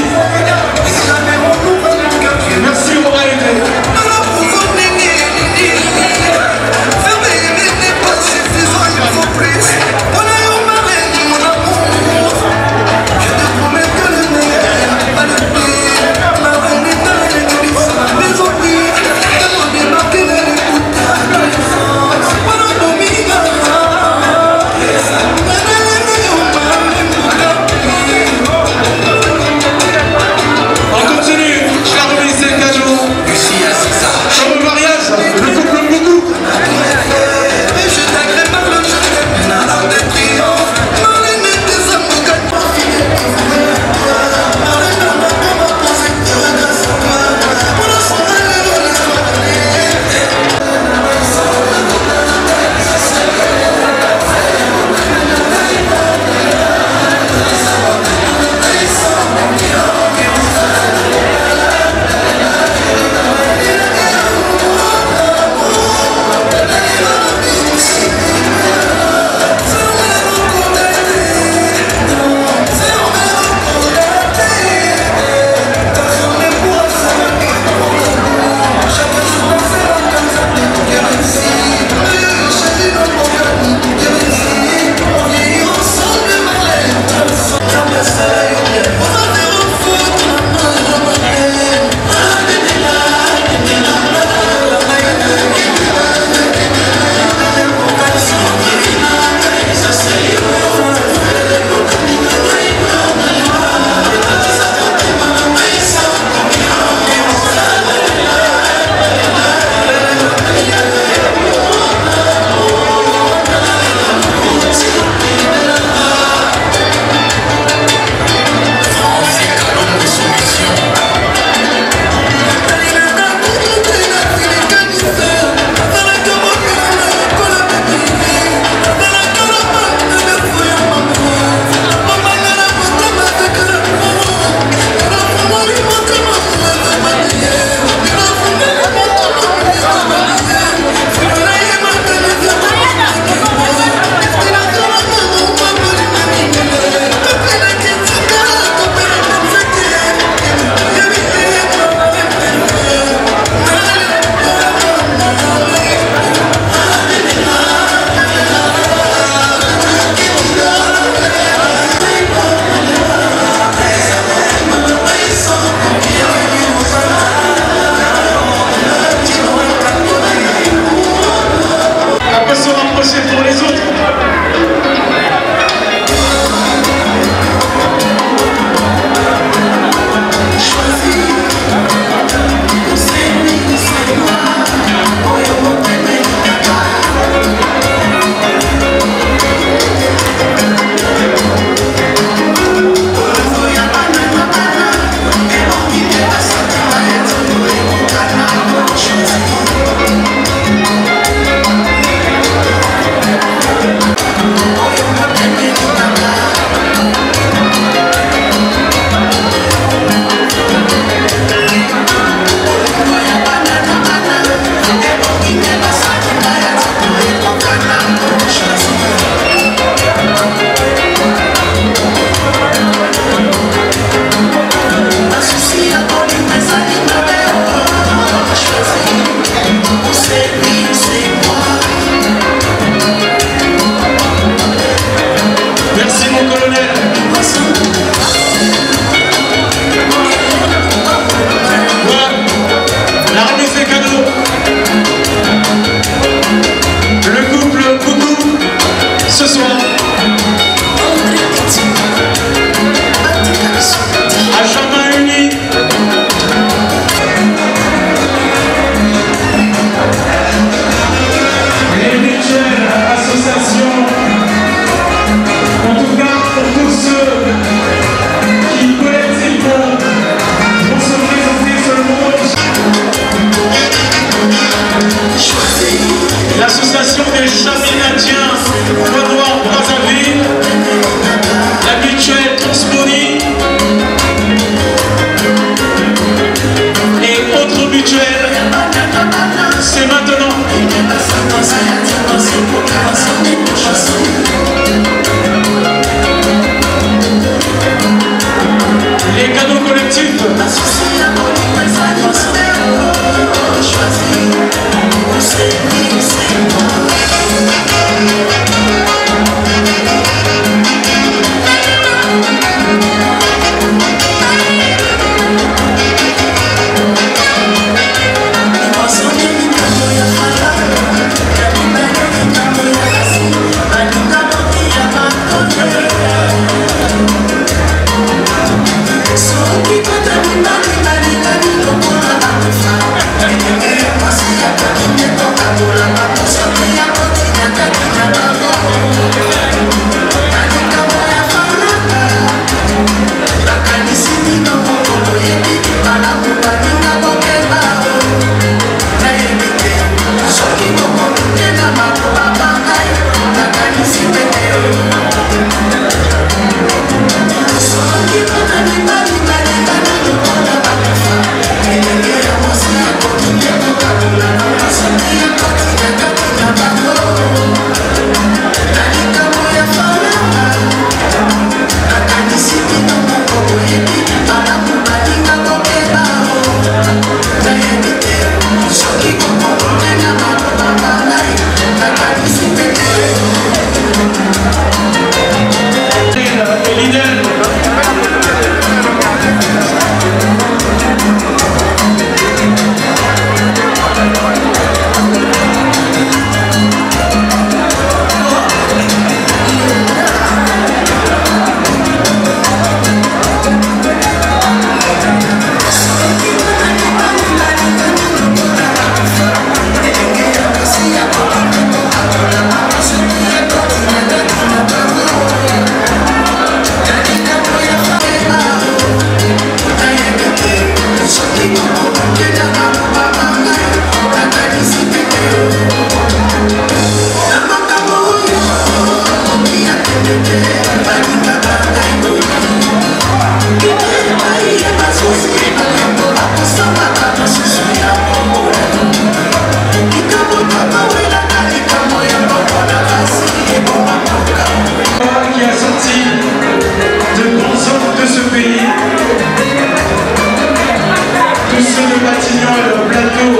ceux de Batignolles, Plateau,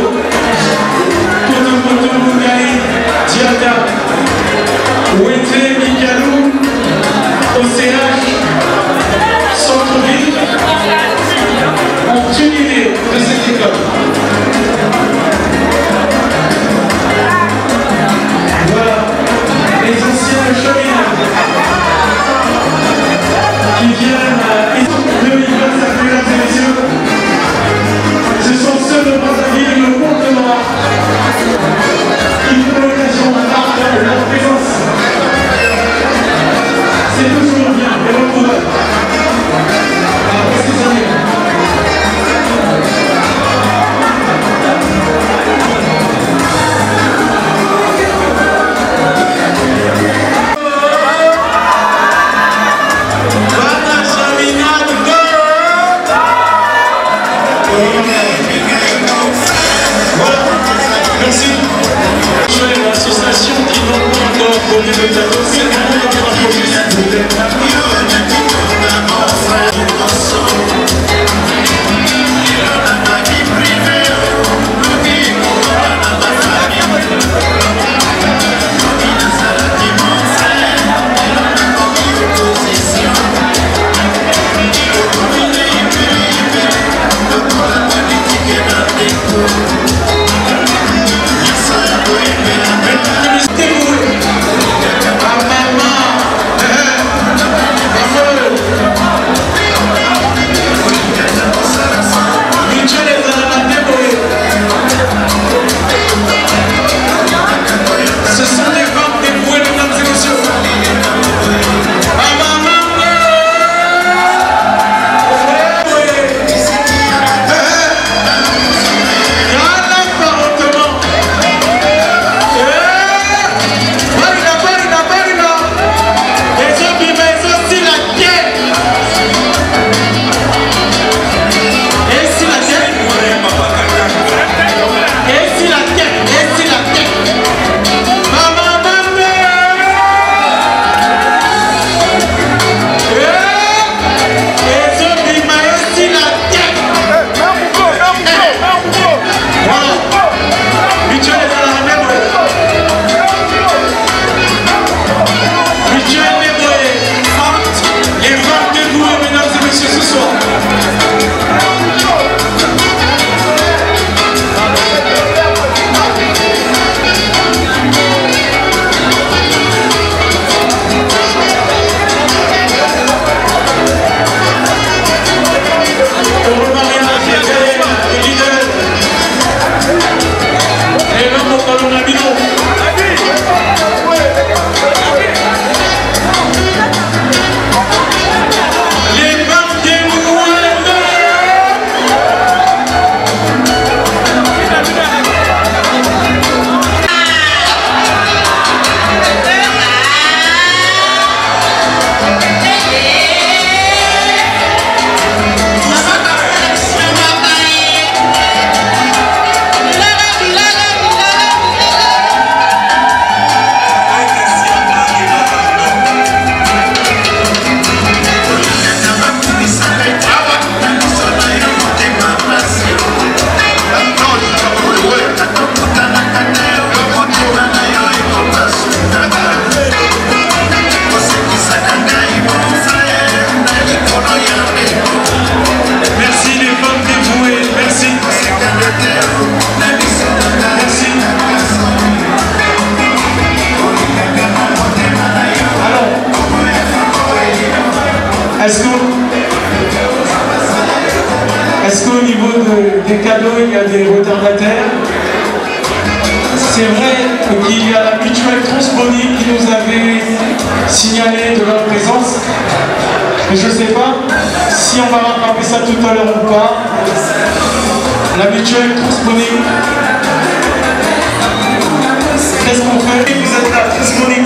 Koto Mungali, Diada, Ouété, Mikalou, OCH, Centre-Ville, ont une idée de cette école. Voilà, les anciens cheminots qui viennent 2025, mesdames et messieurs. Ce sont ceux de Brazzaville, le Pont-de-Noir, qui font l'occasion de marquer leur présence. C'est toujours bien de retrouver après ces années. Merci. L'association qui n'ont pas encore donné le cadeau, c'est le monde de la police. Est-ce qu'au niveau des cadeaux, il y a des retardataires? C'est vrai qu'il y a la mutuelle Transboni qui nous avait signalé de leur présence. Mais je ne sais pas si on va rattraper ça tout à l'heure ou pas. La mutuelle Transboni. Qu'est-ce qu'on fait? Vous êtes là, Transboni.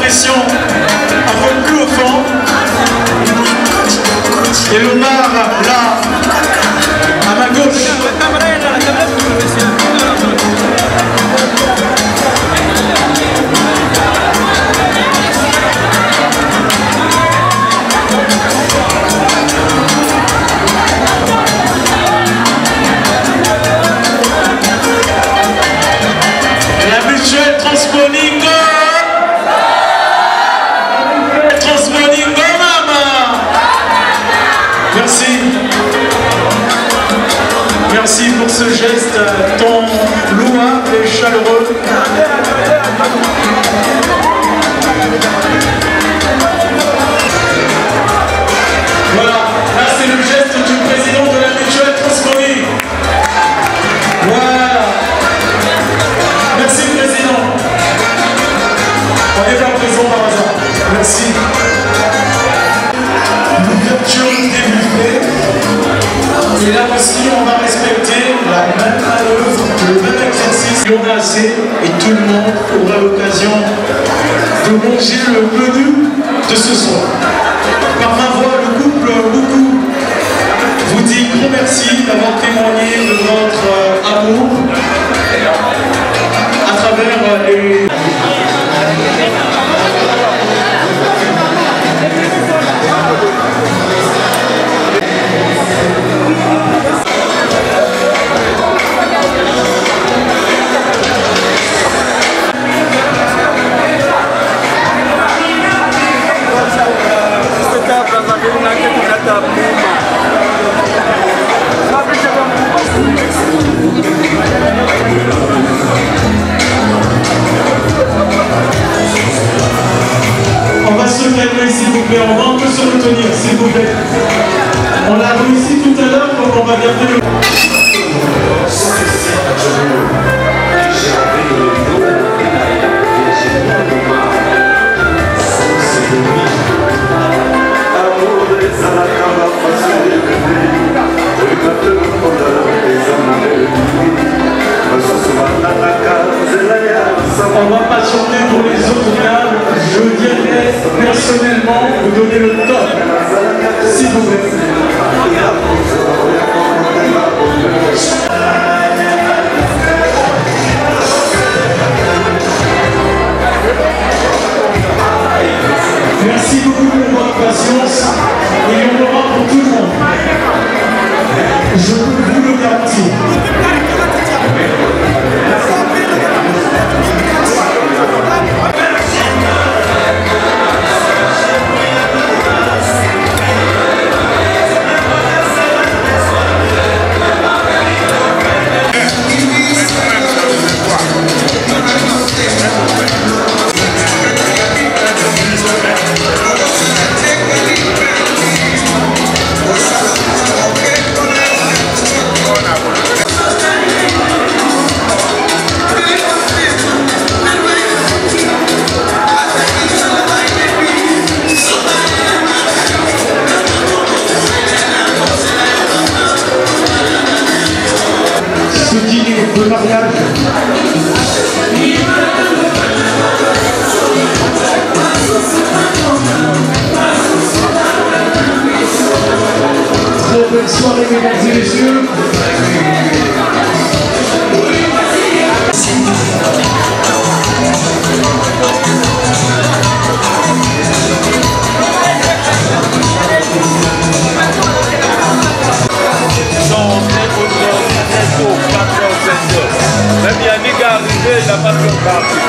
question un peu plus au fond. Et Omar, là, à ma gauche. La mutuelle Transponingo. Transponingo, maman. Merci. Merci pour ce geste tant louable et chaleureux. Voilà, là c'est le geste du président de la mutuelle Transponing. Voilà. Merci président. On n'est pas présent par hasard. Merci. L'ouverture des buffets. Et là aussi, on va respecter la même manœuvre, le même exercice. Il y en a assez et tout le monde aura l'occasion de manger le menu de ce soir. Par ma voix, le couple beaucoup vous dit gros merci d'avoir témoigné de votre amour à travers les... On va se calmer s'il vous plaît, on va un peu se retenir s'il vous plaît. On l'a réussi tout à l'heure, donc on va garder le... On va patienter pour les autres tables. Je dirais personnellement vous donner le top, s'il vous plaît. Merci beaucoup pour votre patience. Il y en aura pour tout le monde. Je peux vous le garantir. Le mariage. Très belle soirée, mesdames et messieurs. Même Yannick est arrivé, il n'a pas pu partir.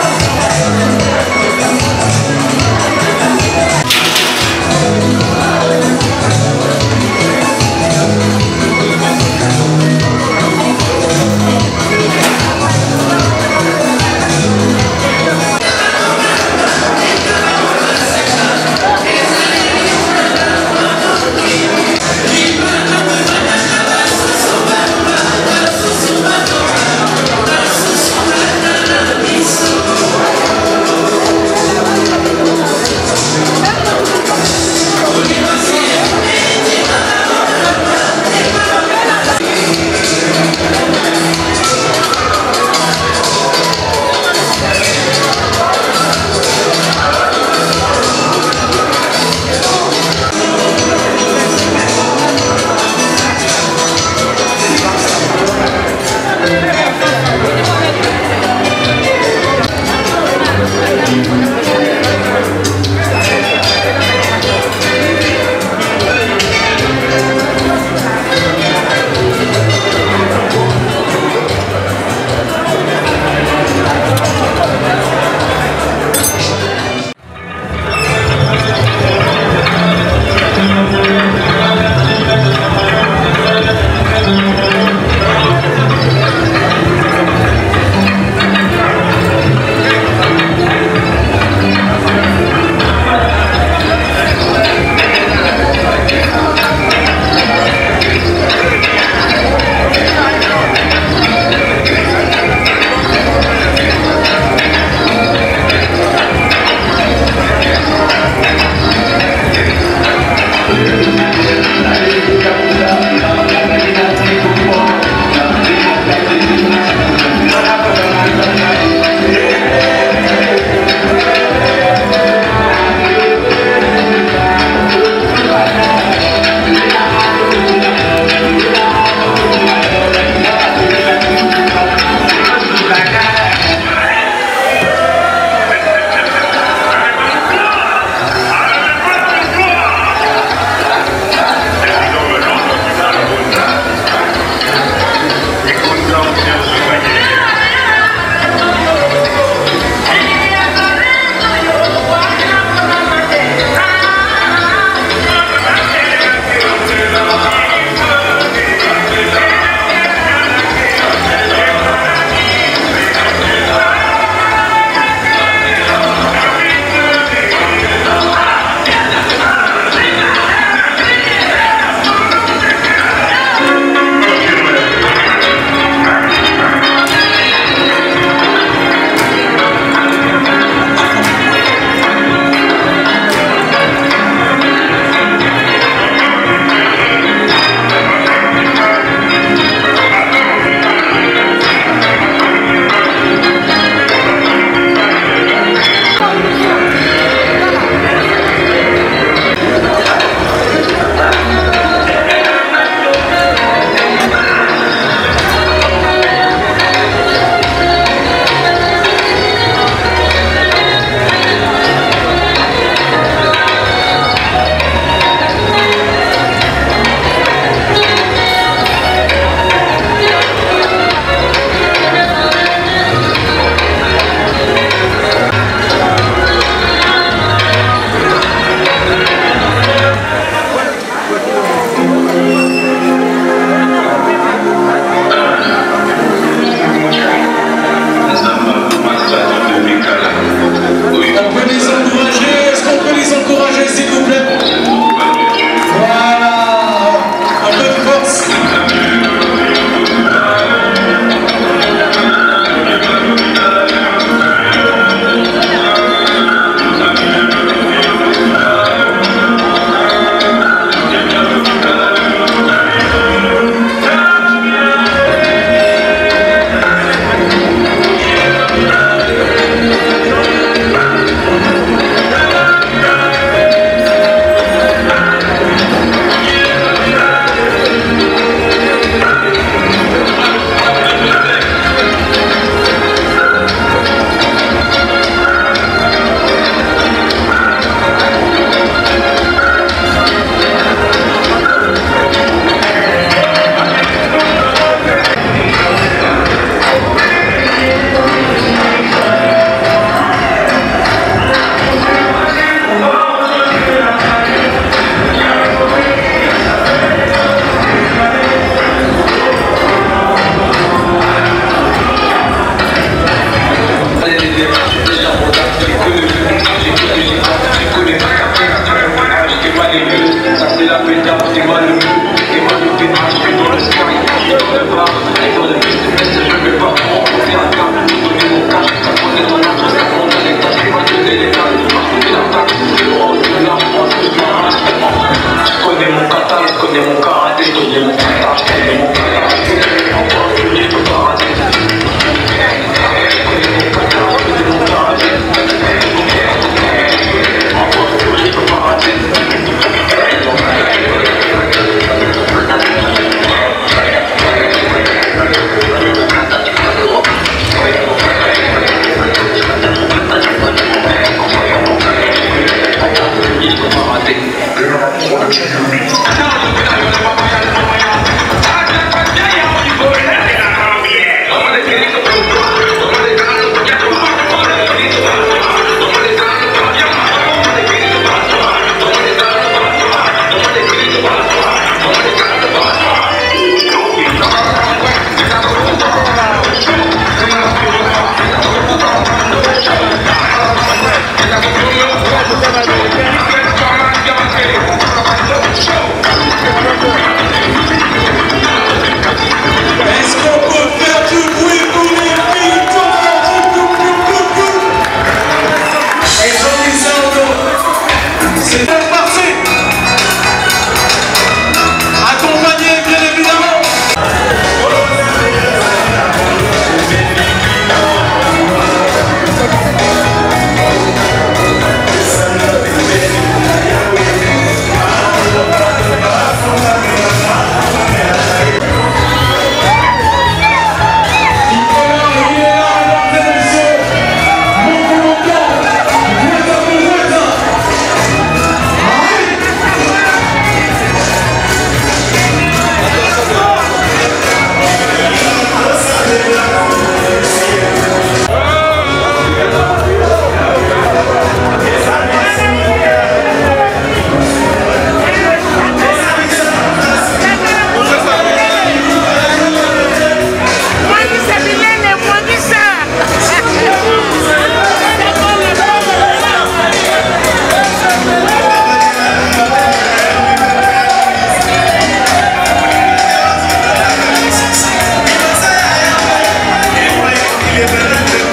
Mon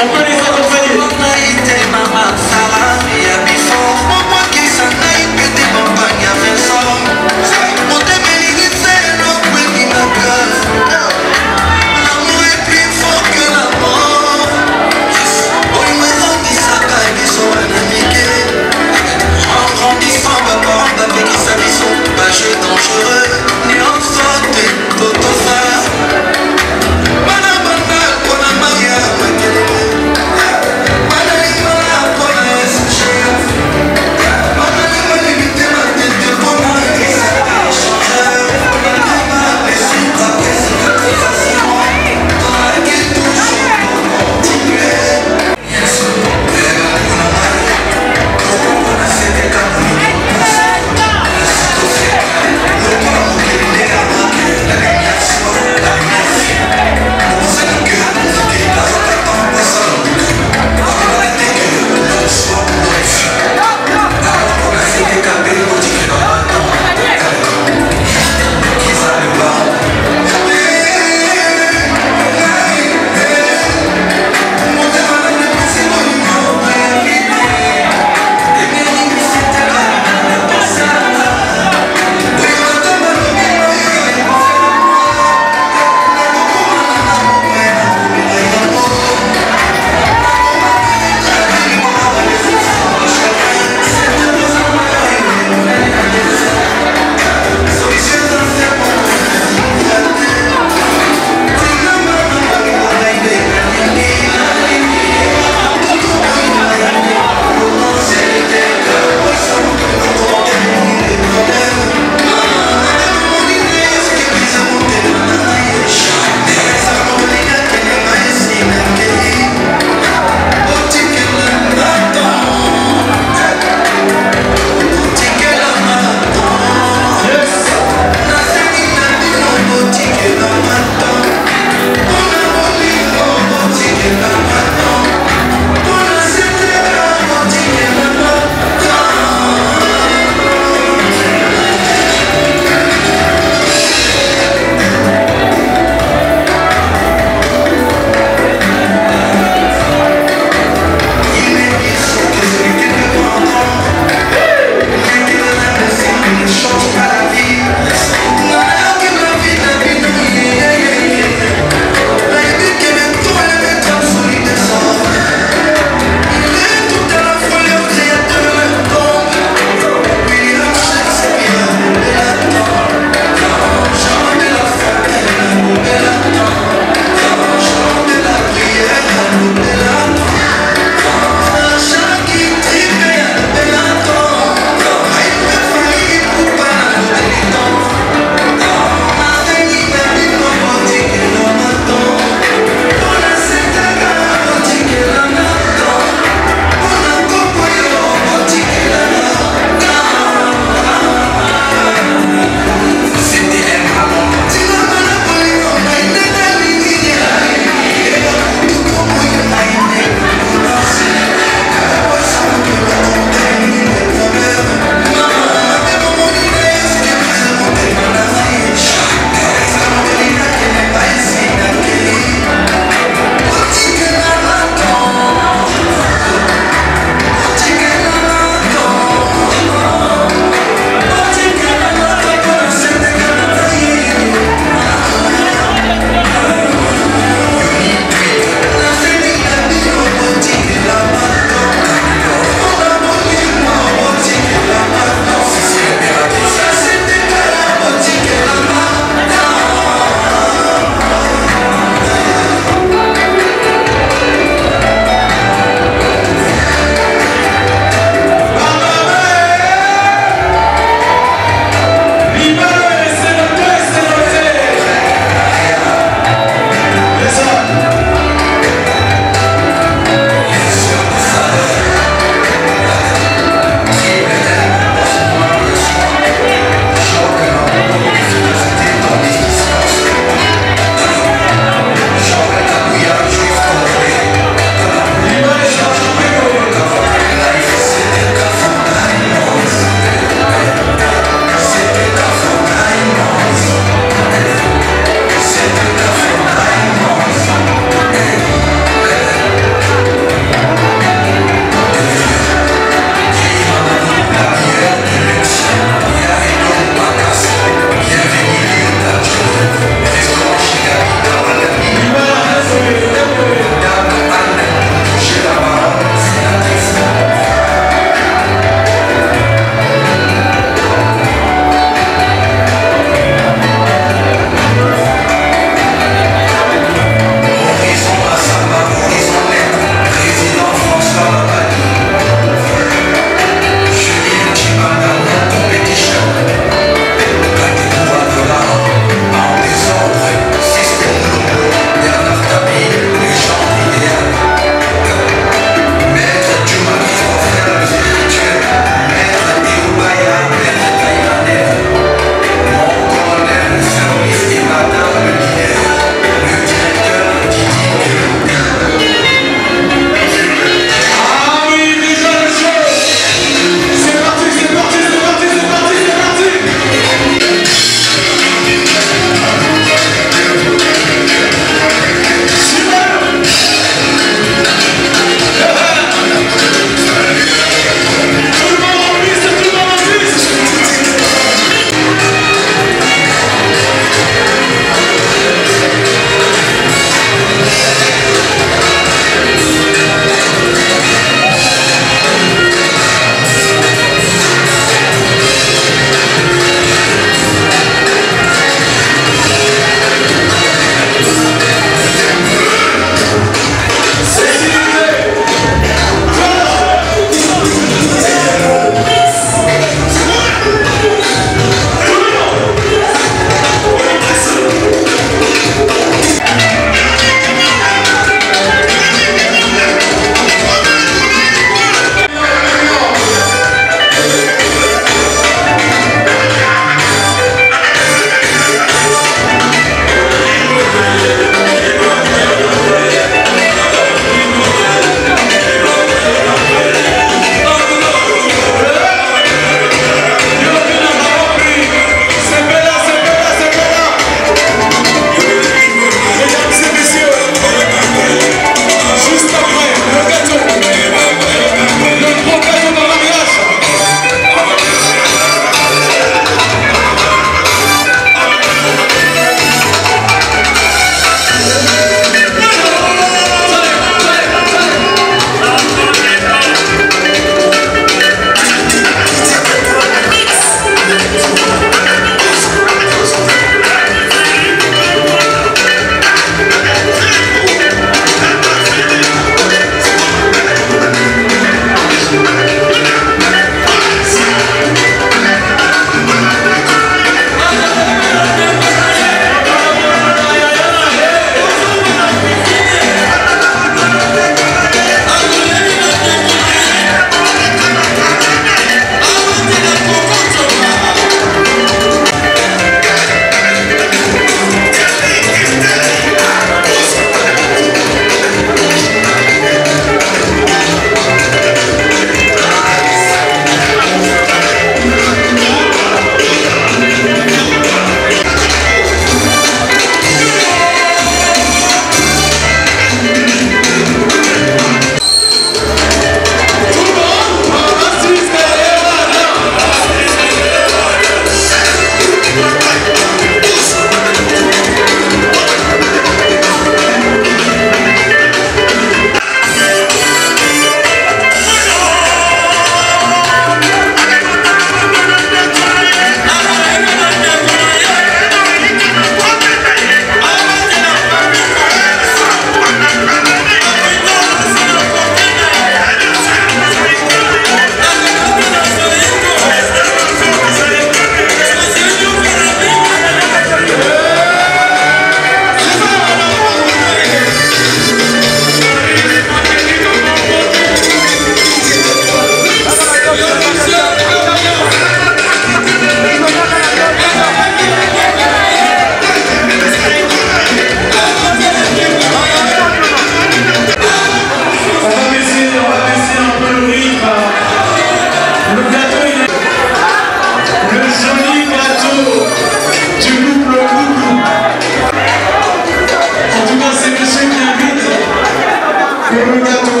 pour le gâteau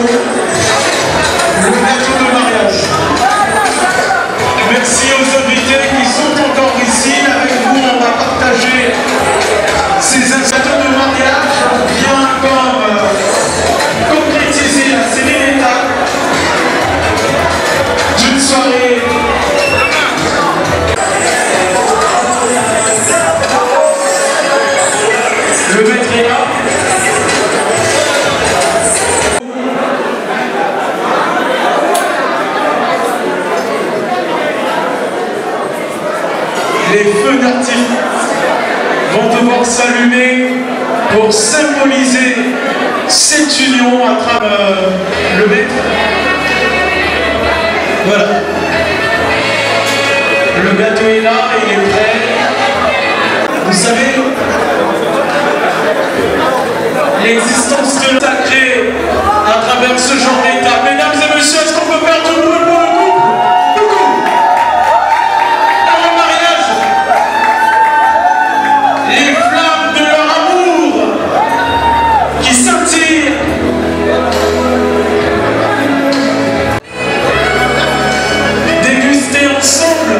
de mariage. Merci aux invités qui sont encore ici. Avec vous, on va partager ces gâteaux de mariage bien comme concrétiser la cérémonie d'une soirée. Le maître est là. Les feux d'artifice vont devoir s'allumer pour symboliser cette union à travers le maître. Voilà. Le gâteau est là, il est prêt. Vous savez, l'existence de sacré à travers ce genre d'état. Mesdames et messieurs, est-ce qu'on peut faire tout le monde pour le couple? Les flammes de leur amour qui scintillent. Déguster ensemble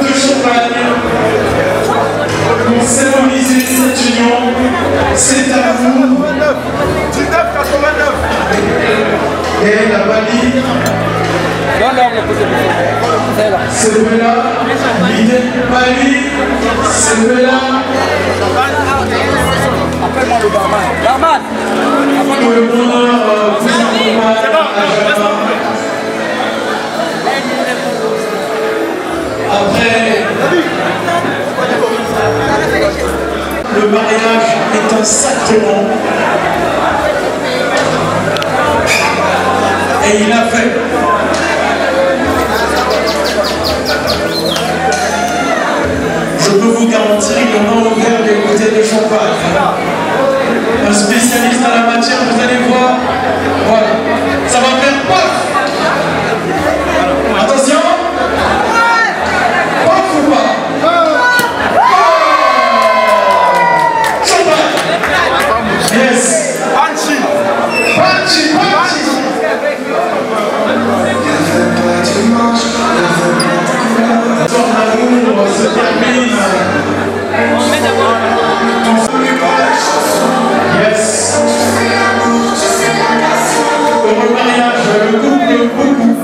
de champagne pour symboliser cette union, cet amour. 1989. Et la Bali. C'est là, l'idée de Bali, c'est là. Appelle-moi le barman. Barman. Pour le bonheur, vous accompagne à Germain. Après, le mariage est un sacrement. Et il a fait. Je peux vous garantir, il y en a ouvert des bouteilles de champagne. Un spécialiste à la matière, vous allez voir. Voilà. Ça va faire pof. Attention. Pof ou pas? Champagne. Yes. Panchi. Panchi. Panchi. Ton amour se termine. Yes. Pour le mariage, le couple beaucoup.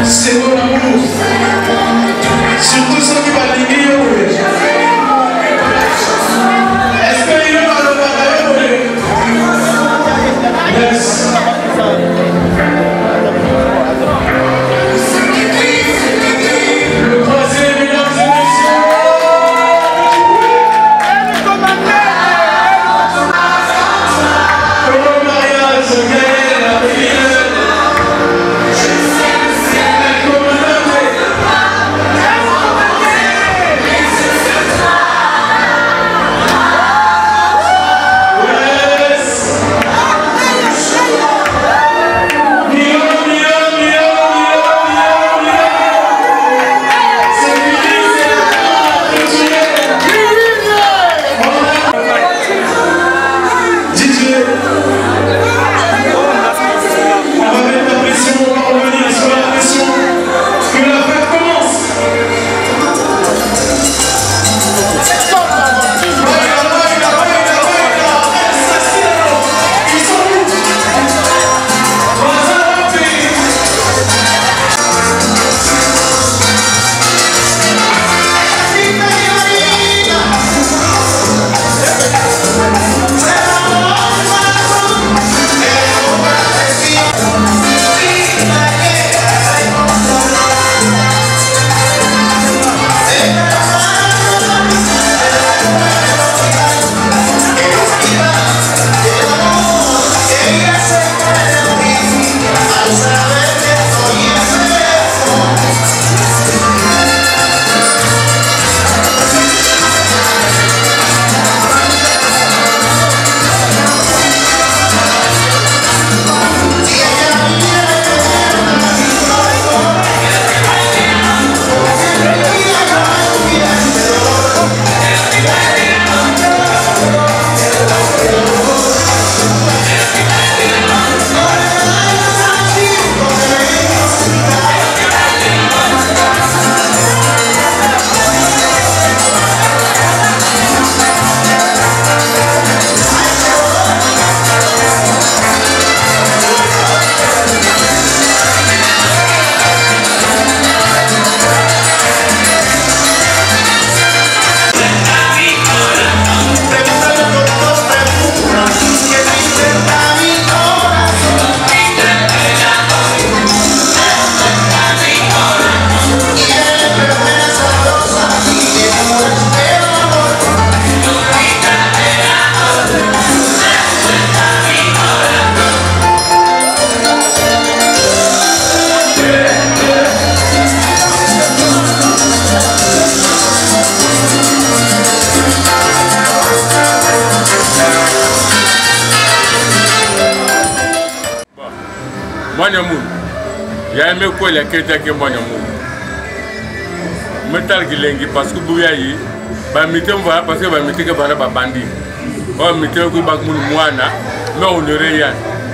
C'est mon amour. Surtout ceux qui vont l'église. Est-ce qu'il y a le bataillon? Yes. Le croisé, mesdames et messieurs. Pour le mariage, Gaël, la fille. Moi, il y a aimé quoi les chrétiens qui moi Metal Gilengi parce que Bouyayi, Bamité va parce que Bamité que va bandi. On mettait au Bak Mouna, mais on ne rien.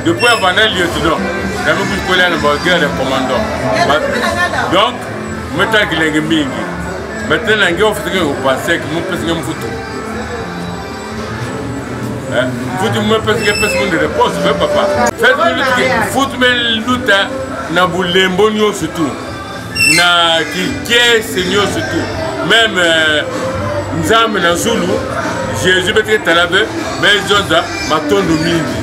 Depuis avant un lieutenant, la même chose que la guerre de commandant. Donc, Metal Gilengi Mingi. Maintenant, il y a un fait au passé que mon petit me fout. Fout me parce que personne ne repose, papa. Faites fout me luta na Boulembo surtout. Na qui Seigneur surtout. Même Nzambe na Zulu, Jésus peut être là, mais ils ont Matondo Mingi.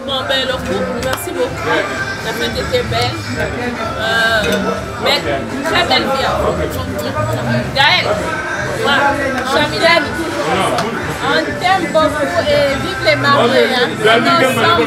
Bon, ben, le couple, merci beaucoup. La fête était belle. Mais très belle vie. Gaël, Chamidan, on t'aime beaucoup et vive les mariés. Hein. Ensemble.